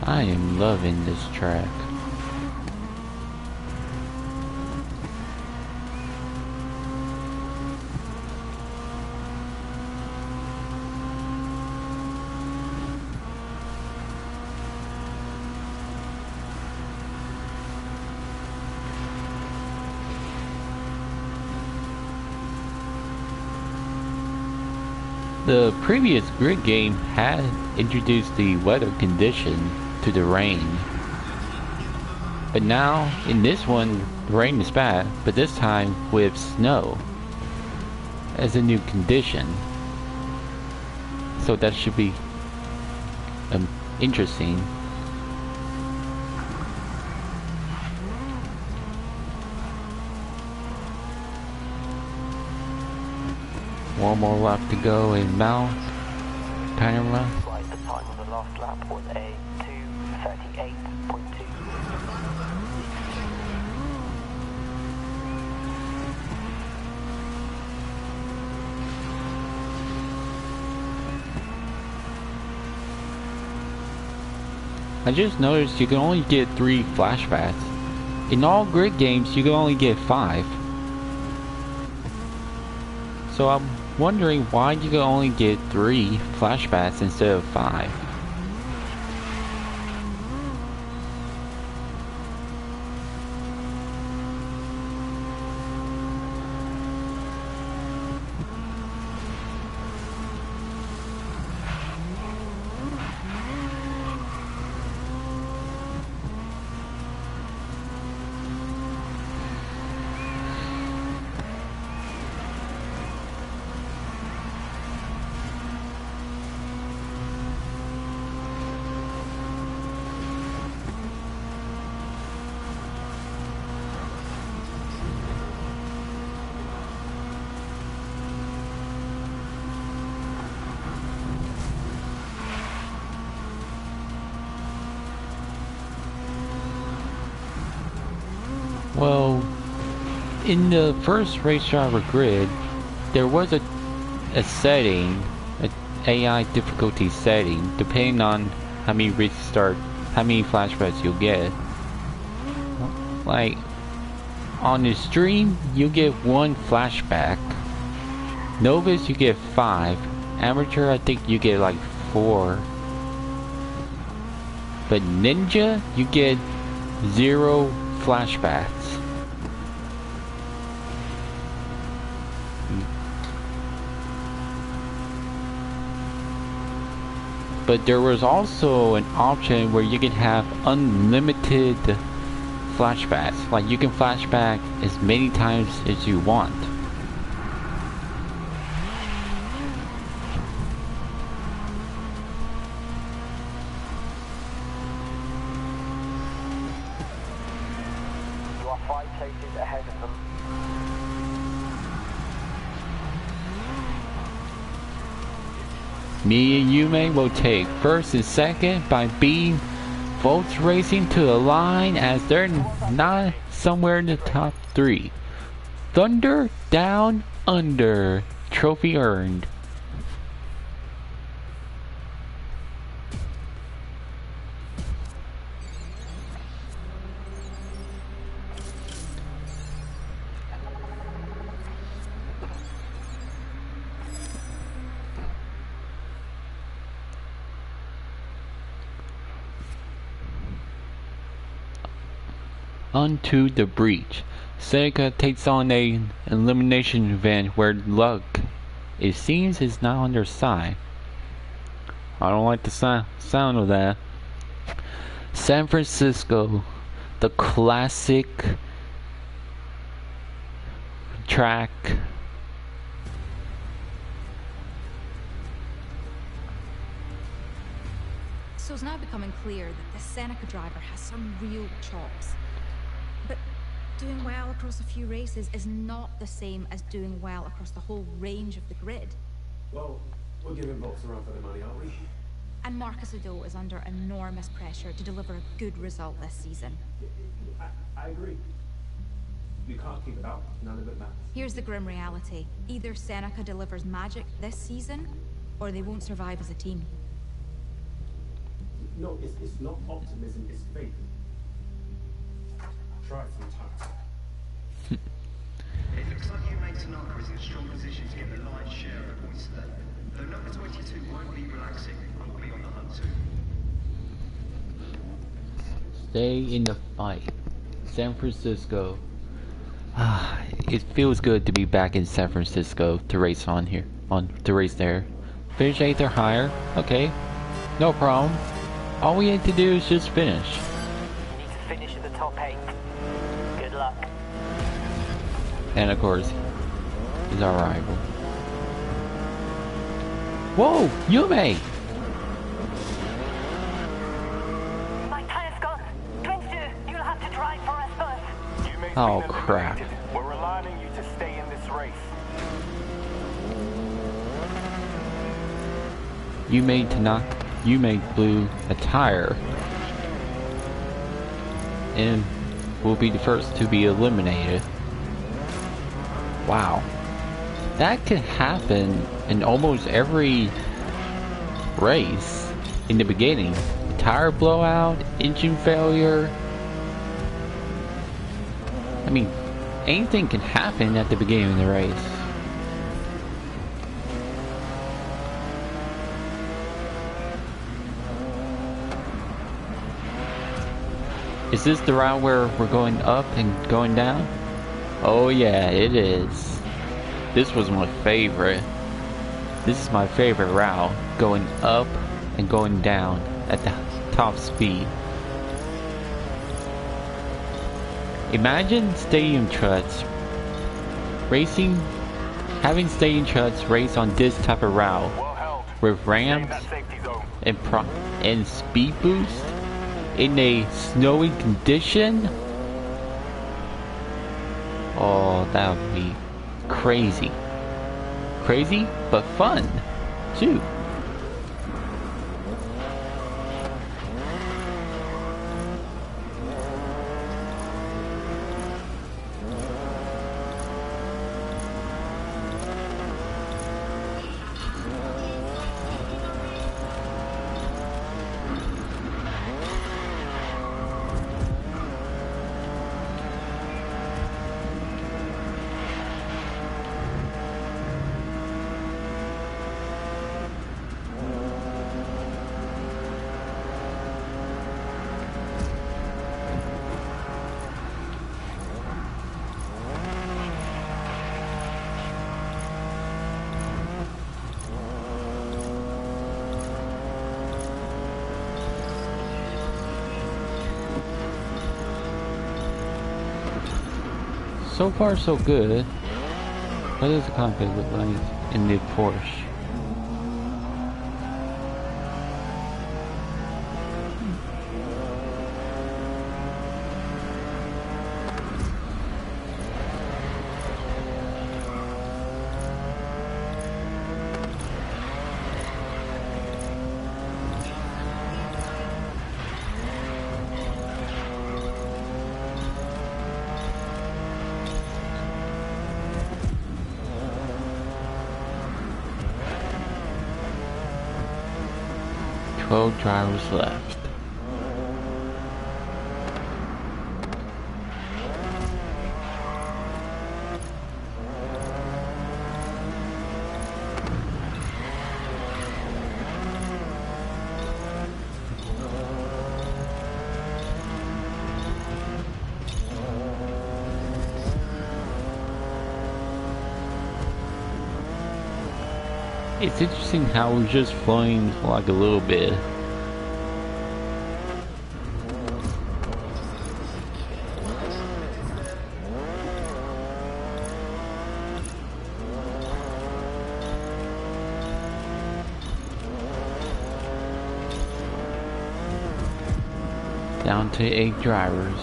I am loving this track. The previous grid game had introduced the weather condition to the rain, but now in this one the rain is bad, but this time with snow as a new condition, so that should be interesting. One more lap to go in Mount Panorama. Right, the time on the last lap was a 2:38.2. I just noticed you can only get 3 flashbacks. In all grid games you can only get 5. So I'm wondering why you can only get 3 flashbacks instead of 5. Well, in the first race driver grid, there was a setting, AI difficulty setting depending on how many restart, how many flashbacks you'll get. Like on the stream, you get 1 flashback. Novice, you get 5. Amateur, I think you get like 4. But Ninja, you get 0 flashbacks. But there was also an option where you can have unlimited flashbacks. Like you can flashback as many times as you want. You are 5 places ahead of them. Me and Yume will take first and second by beating Volts Racing to the line as they're not somewhere in the top 3. Thunder down under. Trophy earned. Onto the breach. Seneca takes on an elimination event where luck, it seems, is not on their side. I don't like the sound of that. San Francisco, the classic track. So it's now becoming clear that the Seneca driver has some real chops. But doing well across a few races is not the same as doing well across the whole range of the grid. Well, we're giving Volts a run for the money, aren't we? And Marcus Ado is under enormous pressure to deliver a good result this season. I agree. We can't keep it up. None of it matters. Here's the grim reality. Either Seneca delivers magic this season, or they won't survive as a team. No, it's not optimism, it's faith. Try it sometimes. It looks like you made Tanaka is in a strong position to get the lion's share of the points today. Though number 22 won't be relaxing, we'll be on the hunt too. Stay in the fight. San Francisco. It feels good to be back in San Francisco to race to race there. Finish 8th or higher. Okay. No problem. All we had to do is just finish. You need to finish in the top 8. Good luck. And of course, he's our rival. Whoa! Yume! My tire's gone. 22, you'll have to drive for us both. Oh crap. We're relying on you to stay in this race. Yume blew a tire. And will be the first to be eliminated. Wow. That could happen in almost every race in the beginning. Tire blowout, engine failure. I mean, anything can happen at the beginning of the race. Is this the route where we're going up and going down? Oh yeah, it is. This was my favorite. This is my favorite route. Going up and going down at the top speed. Imagine stadium trucks racing, having stadium trucks race on this type of route with ramps and speed boost in a snowy condition. Oh, that would be crazy. Crazy, but fun, too. So far, so good. What does the cockpit look like in the Porsche? Drivers left. It's interesting how we're just flying like a little bit. Down to 8 drivers.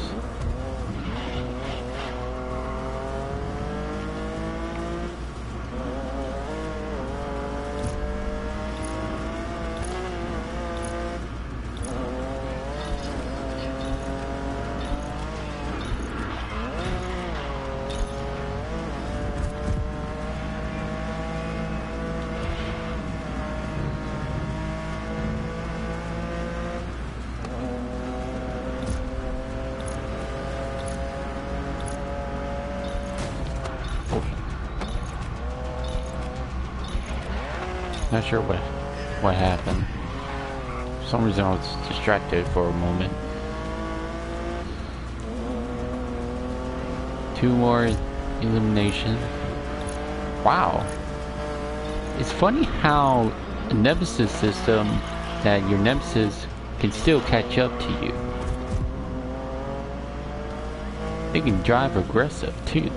Not sure what happened. For some reason I was distracted for a moment. 2 more elimination. Wow. It's funny how a nemesis system that your nemesis can still catch up to you. They can drive aggressive too.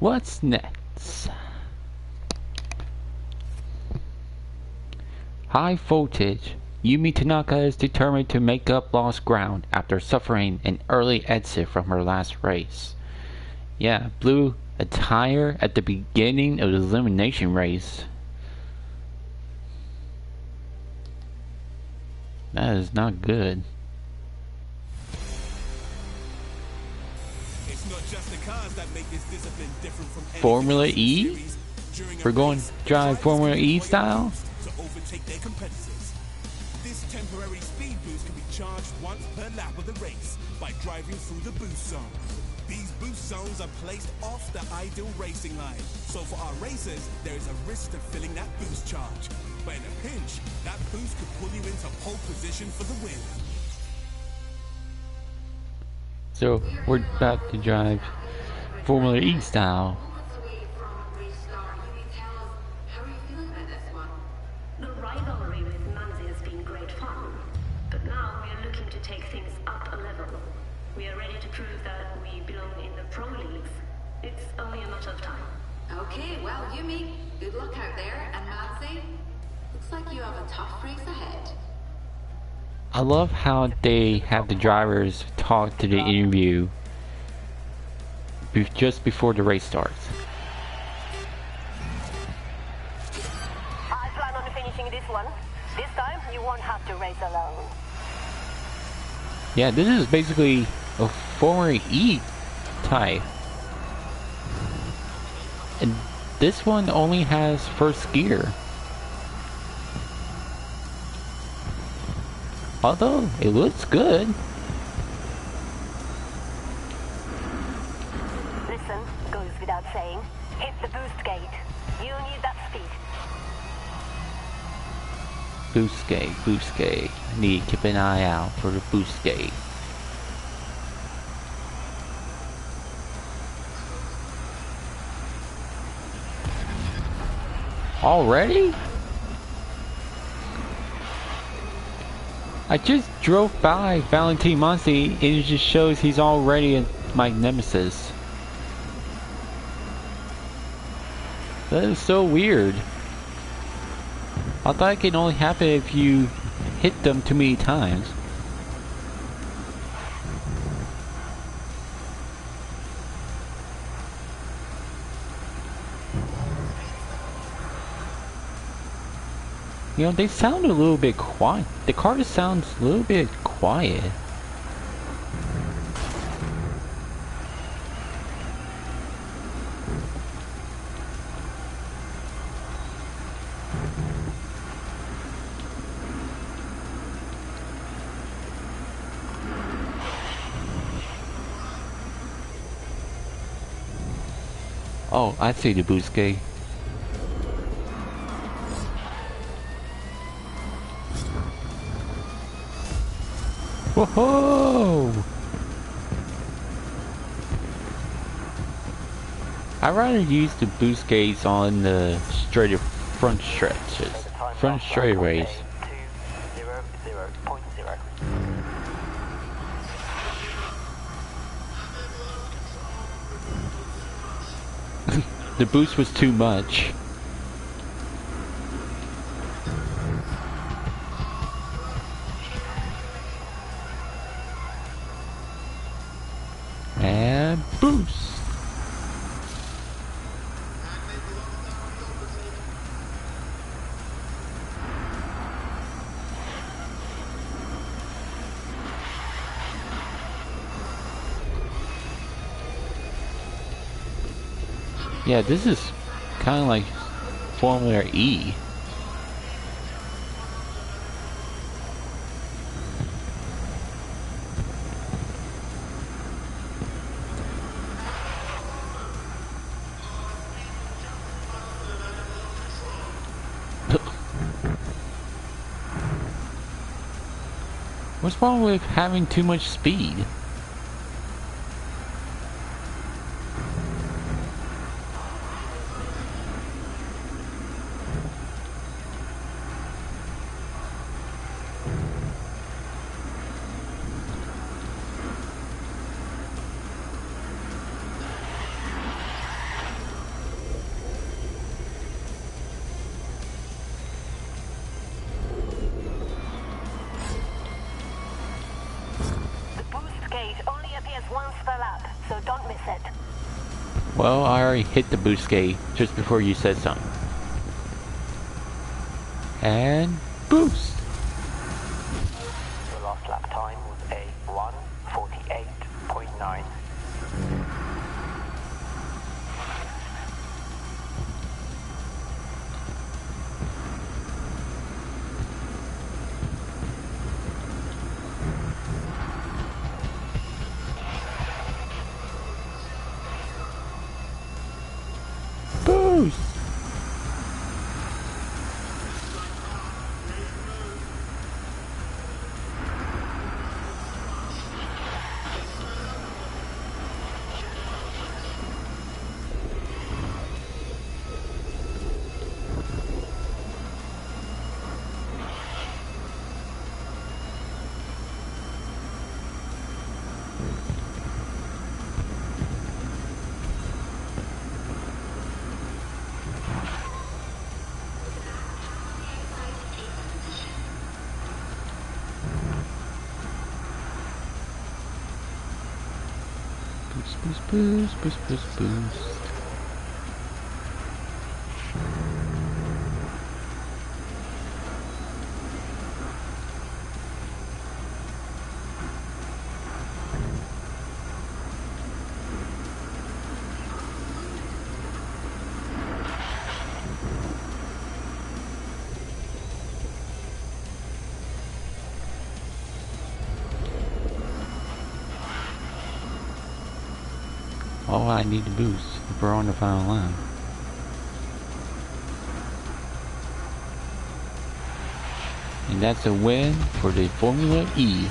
What's next? High voltage. Yumi Tanaka is determined to make up lost ground after suffering an early exit from her last race. Yeah, blew a tire at the beginning of the elimination race. That is not good. Formula E? We're going to drive Formula E style? To overtake their competitors. This temporary speed boost can be charged once per lap of the race by driving through the boost zone. These boost zones are placed off the ideal racing line, so for our racers, there is a risk to filling that boost charge. But in a pinch, that boost could pull you into pole position for the win. So we're about to drive Formula E style. The rivalry with Manzi has been great fun, but now we are looking to take things up a level. We are ready to prove that we belong in the pro leagues. It's only a matter of time. Okay, well, Yumi, good luck out there, and Manzi, looks like you have a tough race ahead. I love how they have the drivers talk to the interview just before the race starts. I plan on finishing this one. This time, you won't have to race alone. Yeah, this is basically a Formula E type. And this one only has first gear. Although, it looks good. Listen, goes without saying. Hit the boost gate. You need that speed. Boost gate, boost gate. Need to keep an eye out for the boost gate. Already? I just drove by Valentine Monsi and it just shows he's already my nemesis. That is so weird. I thought it could only happen if you hit them too many times. You know, they sound a little bit quiet. The car just sounds a little bit quiet. Oh, I see the boost gate. Whoa! I'd rather use the boost gates on the straighter front stretches, front straightaways. 200.0. The boost was too much. And boost. Yeah, this is kind of like Formula E. What's wrong with having too much speed? Well, I already hit the boost gate just before you said something. And boost! The last lap time was a 1:48.9. Boost! Boost, boost, boost, boost. all I need to boost if we're on the final line. And that's a win for the Formula E.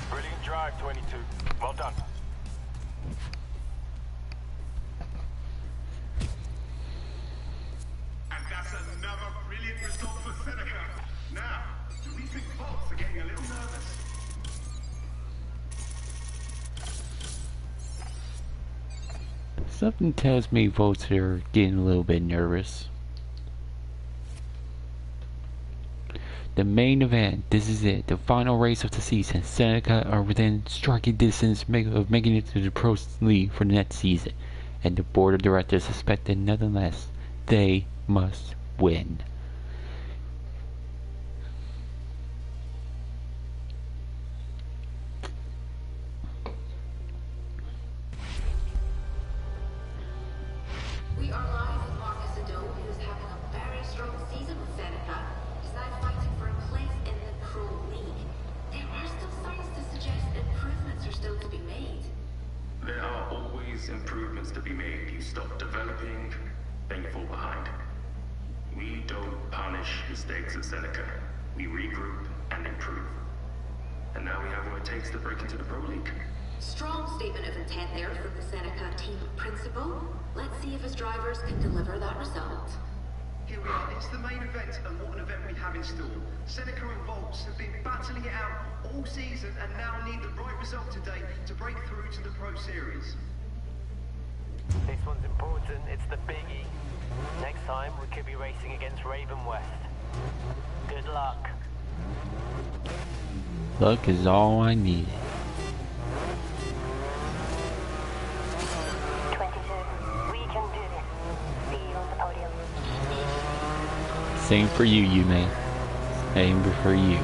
Brilliant drive, 22. Well done. And that's another brilliant result for Seneca. Now, do we think folks are getting a little nervous? Something tells me votes are getting a little bit nervous. The main event, this is it, the final race of the season. Seneca are within striking distance of making it to the Pro League for the next season, and the board of directors suspected nothing less. They must win. We are live with Marcus Ado, who's having a very strong season with Seneca. He's now fighting for a place in the Pro League. There are still signs to suggest improvements are still to be made. There are always improvements to be made. You stop developing, then you fall behind. We don't punish mistakes at Seneca. We regroup and improve. And now we have what it takes to break into the Pro League. Strong statement of intent there from the Seneca team principal. Let's see if his drivers can deliver that result. Here we are, it's the main event, and what an event we have in store. Seneca and Volts have been battling it out all season and now need the right result today to break through to the Pro Series. This one's important, it's the biggie. Next time we could be racing against Ravenwest. Good luck. Luck is all I needed. 22, we can do this. See you on the podium. Same for you, Yume. Same for you.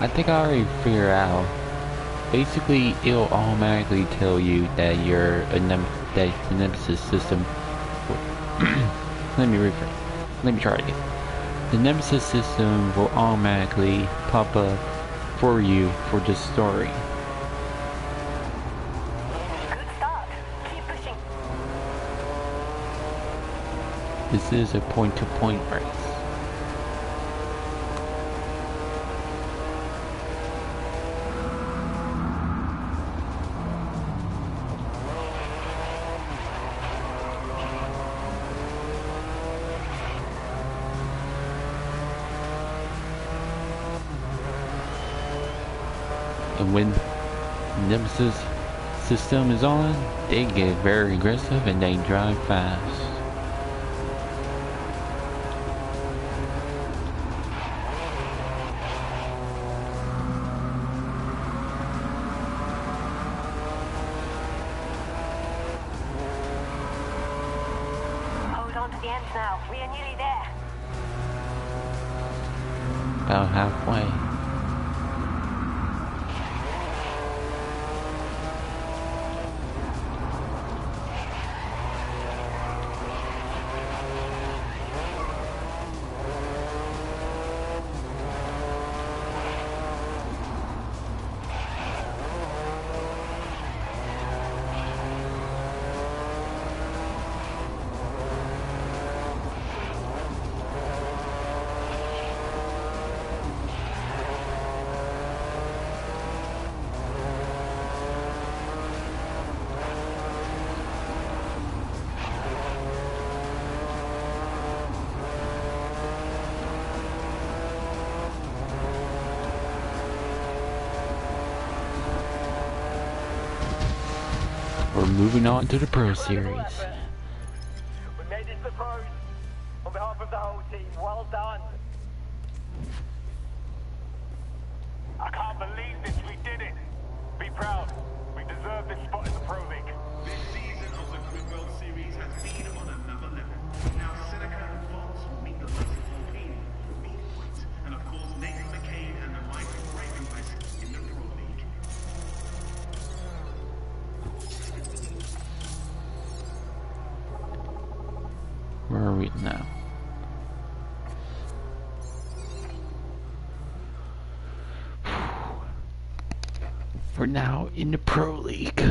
I think I already figured out. Basically, it'll automatically tell you that that the Nemesis system. Let me rephrase. Let me try it again. The Nemesis system will automatically pop up for you for this story. Good start. Keep pushing. This is a point-to-point race. And when Nemesis system is on, they get very aggressive and they drive fast. Hold on to the ends now. We are nearly there. About halfway. We're moving on to the Pro Series. We made it to the pros. On behalf of the whole team, well done. I can't believe this, we did it. Be proud. We deserve this spot in the Pro League. This season of the Grid World Series has been on another level. Now Seneca and Volts will meet the likes of Alpine, Motorsport, and of course Nathan McCain and the mighty Ravenwest in the Pro League. Where are we now? We're now in the Pro League.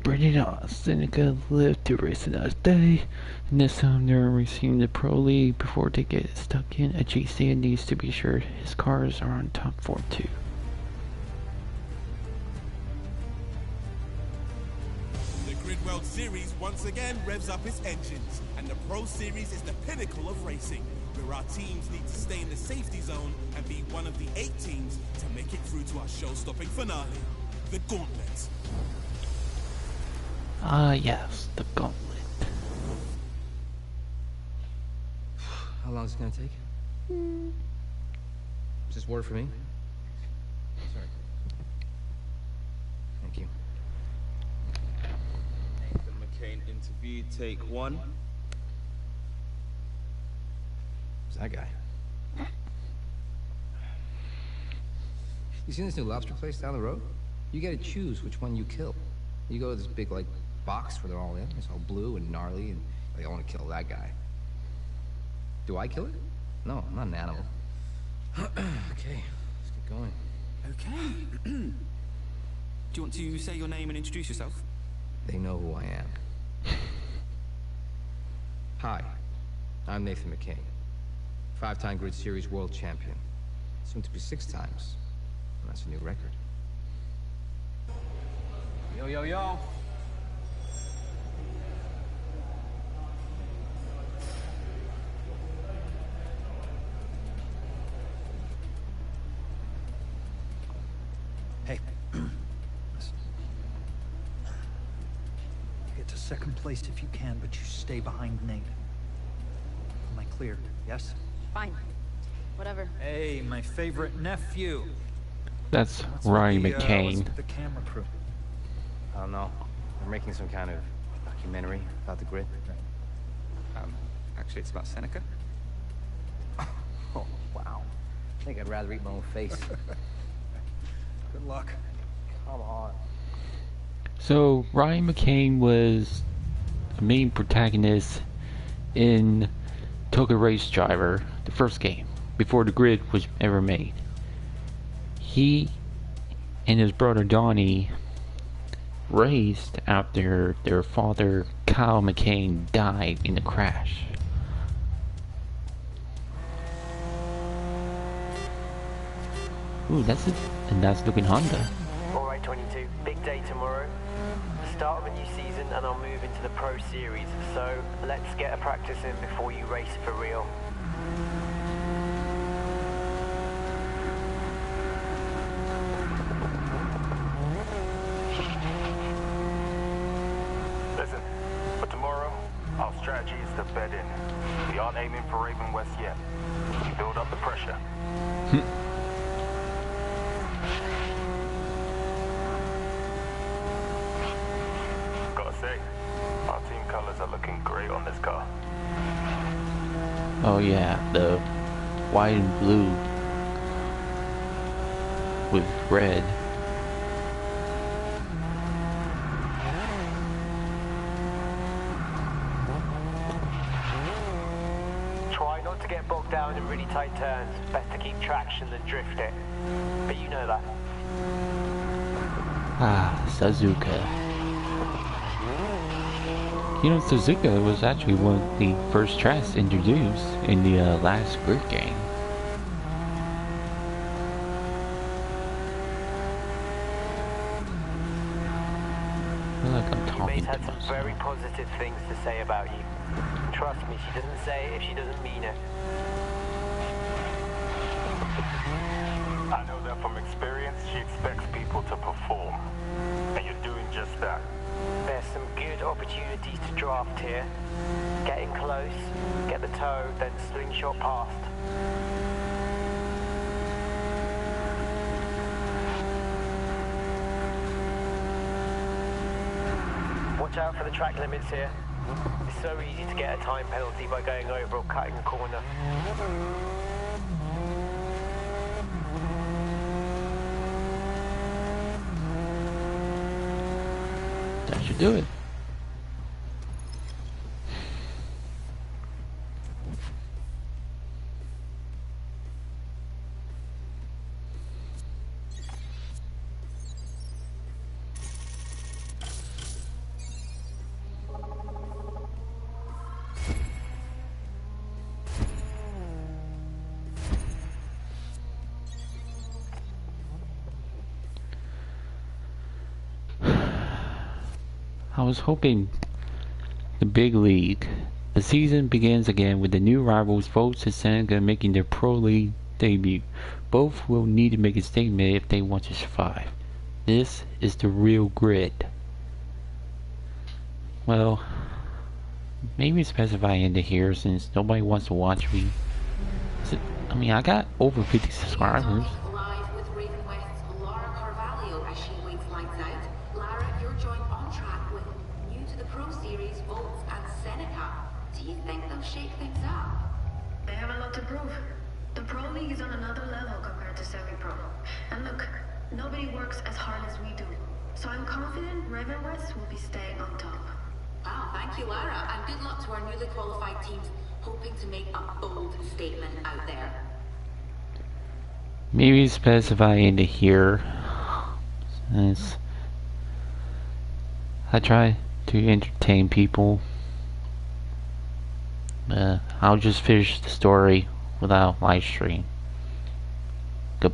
Brendan Seneca lived to race another day, and this time they're racing the Pro League. Before they get stuck in, a GC needs to be sure his cars are on top 4 too. The Grid World Series once again revs up its engines, and the Pro Series is the pinnacle of racing, where our teams need to stay in the safety zone and be one of the 8 teams to make it through to our show-stopping finale, the Gauntlet. Ah, yes, the Gauntlet. How long is it gonna take? Is this word for me? Sorry. Thank you. Nathan McCain interview, take 1. Who's that guy? You seen this new lobster place down the road? You gotta choose which one you kill. You go to this big, like, box where they're all in. It's all blue and gnarly, and like, I want to kill that guy. Do I kill it? No, I'm not an animal. Okay, let's get going. Okay. Do you want to say your name and introduce yourself? They know who I am. Hi, I'm Nathan McCain, 5-time Grid Series world champion. Soon to be 6 times, and that's a new record. Yo, yo, yo. Hey, listen. Get to second place if you can, but you stay behind Nate. Am I clear? Yes? Fine. Whatever. Hey, my favorite nephew. That's Ryan what McCain. the camera crew. I don't know. They're making some kind of documentary about the grid. Actually, it's about Seneca. Oh, wow. I think I'd rather eat my own face. Good luck. Come on. So, Ryan McCain was the main protagonist in Toga Race Driver, the first game, before the grid was ever made. He and his brother Donnie raced after their father Kyle McCain died in a crash. Ooh, that's a nice looking Honda. Alright, 22. Big day tomorrow. Start of a new season and I'll move into the Pro Series. So let's get a practice in before you race for real. Listen, for tomorrow, our strategy is to bed in. We aren't aiming for Ravenwest yet. We build up the pressure. Gotta say, our team colors are looking great on this car. Oh yeah, the white and blue with red. Try not to get bogged down in really tight turns. Best to keep traction than drift it. But you know that. Ah, Suzuka. You know, Suzuka was actually one of the first tracks introduced in the last grid game. I feel like I'm talking Had to some myself. very positive things to say about you. Trust me, she doesn't say it if she doesn't mean it. I know that from experience, she expects people to perform. And you're doing just that. There's some good opportunities to draft here. Get in close, get the toe, then slingshot past. Watch out for the track limits here. It's so easy to get a time penalty by going over or cutting a corner. That should do it. I was hoping the big league. The season begins again with the new rivals Volts and Seneca making their pro league debut. Both will need to make a statement if they want to survive. This is the real grid. Well, maybe specify into here since nobody wants to watch me. I mean, I got over 50 subscribers. Live with Ravenwest's Lara Carvalho as she waits lights out. Lara, you're joined on track with new to the Pro Series, Volts and Seneca. Do you think they'll shake things up? They have a lot to prove. The Pro League is on another level compared to semi-pro. And look, nobody works as hard as we do. So I'm confident Ravenwest will be staying on top. Wow, thank you, Lara, and good luck to our newly qualified teams hoping to make a bold statement out there. Maybe specify into here. Since I try to entertain people. I'll just finish the story without live stream.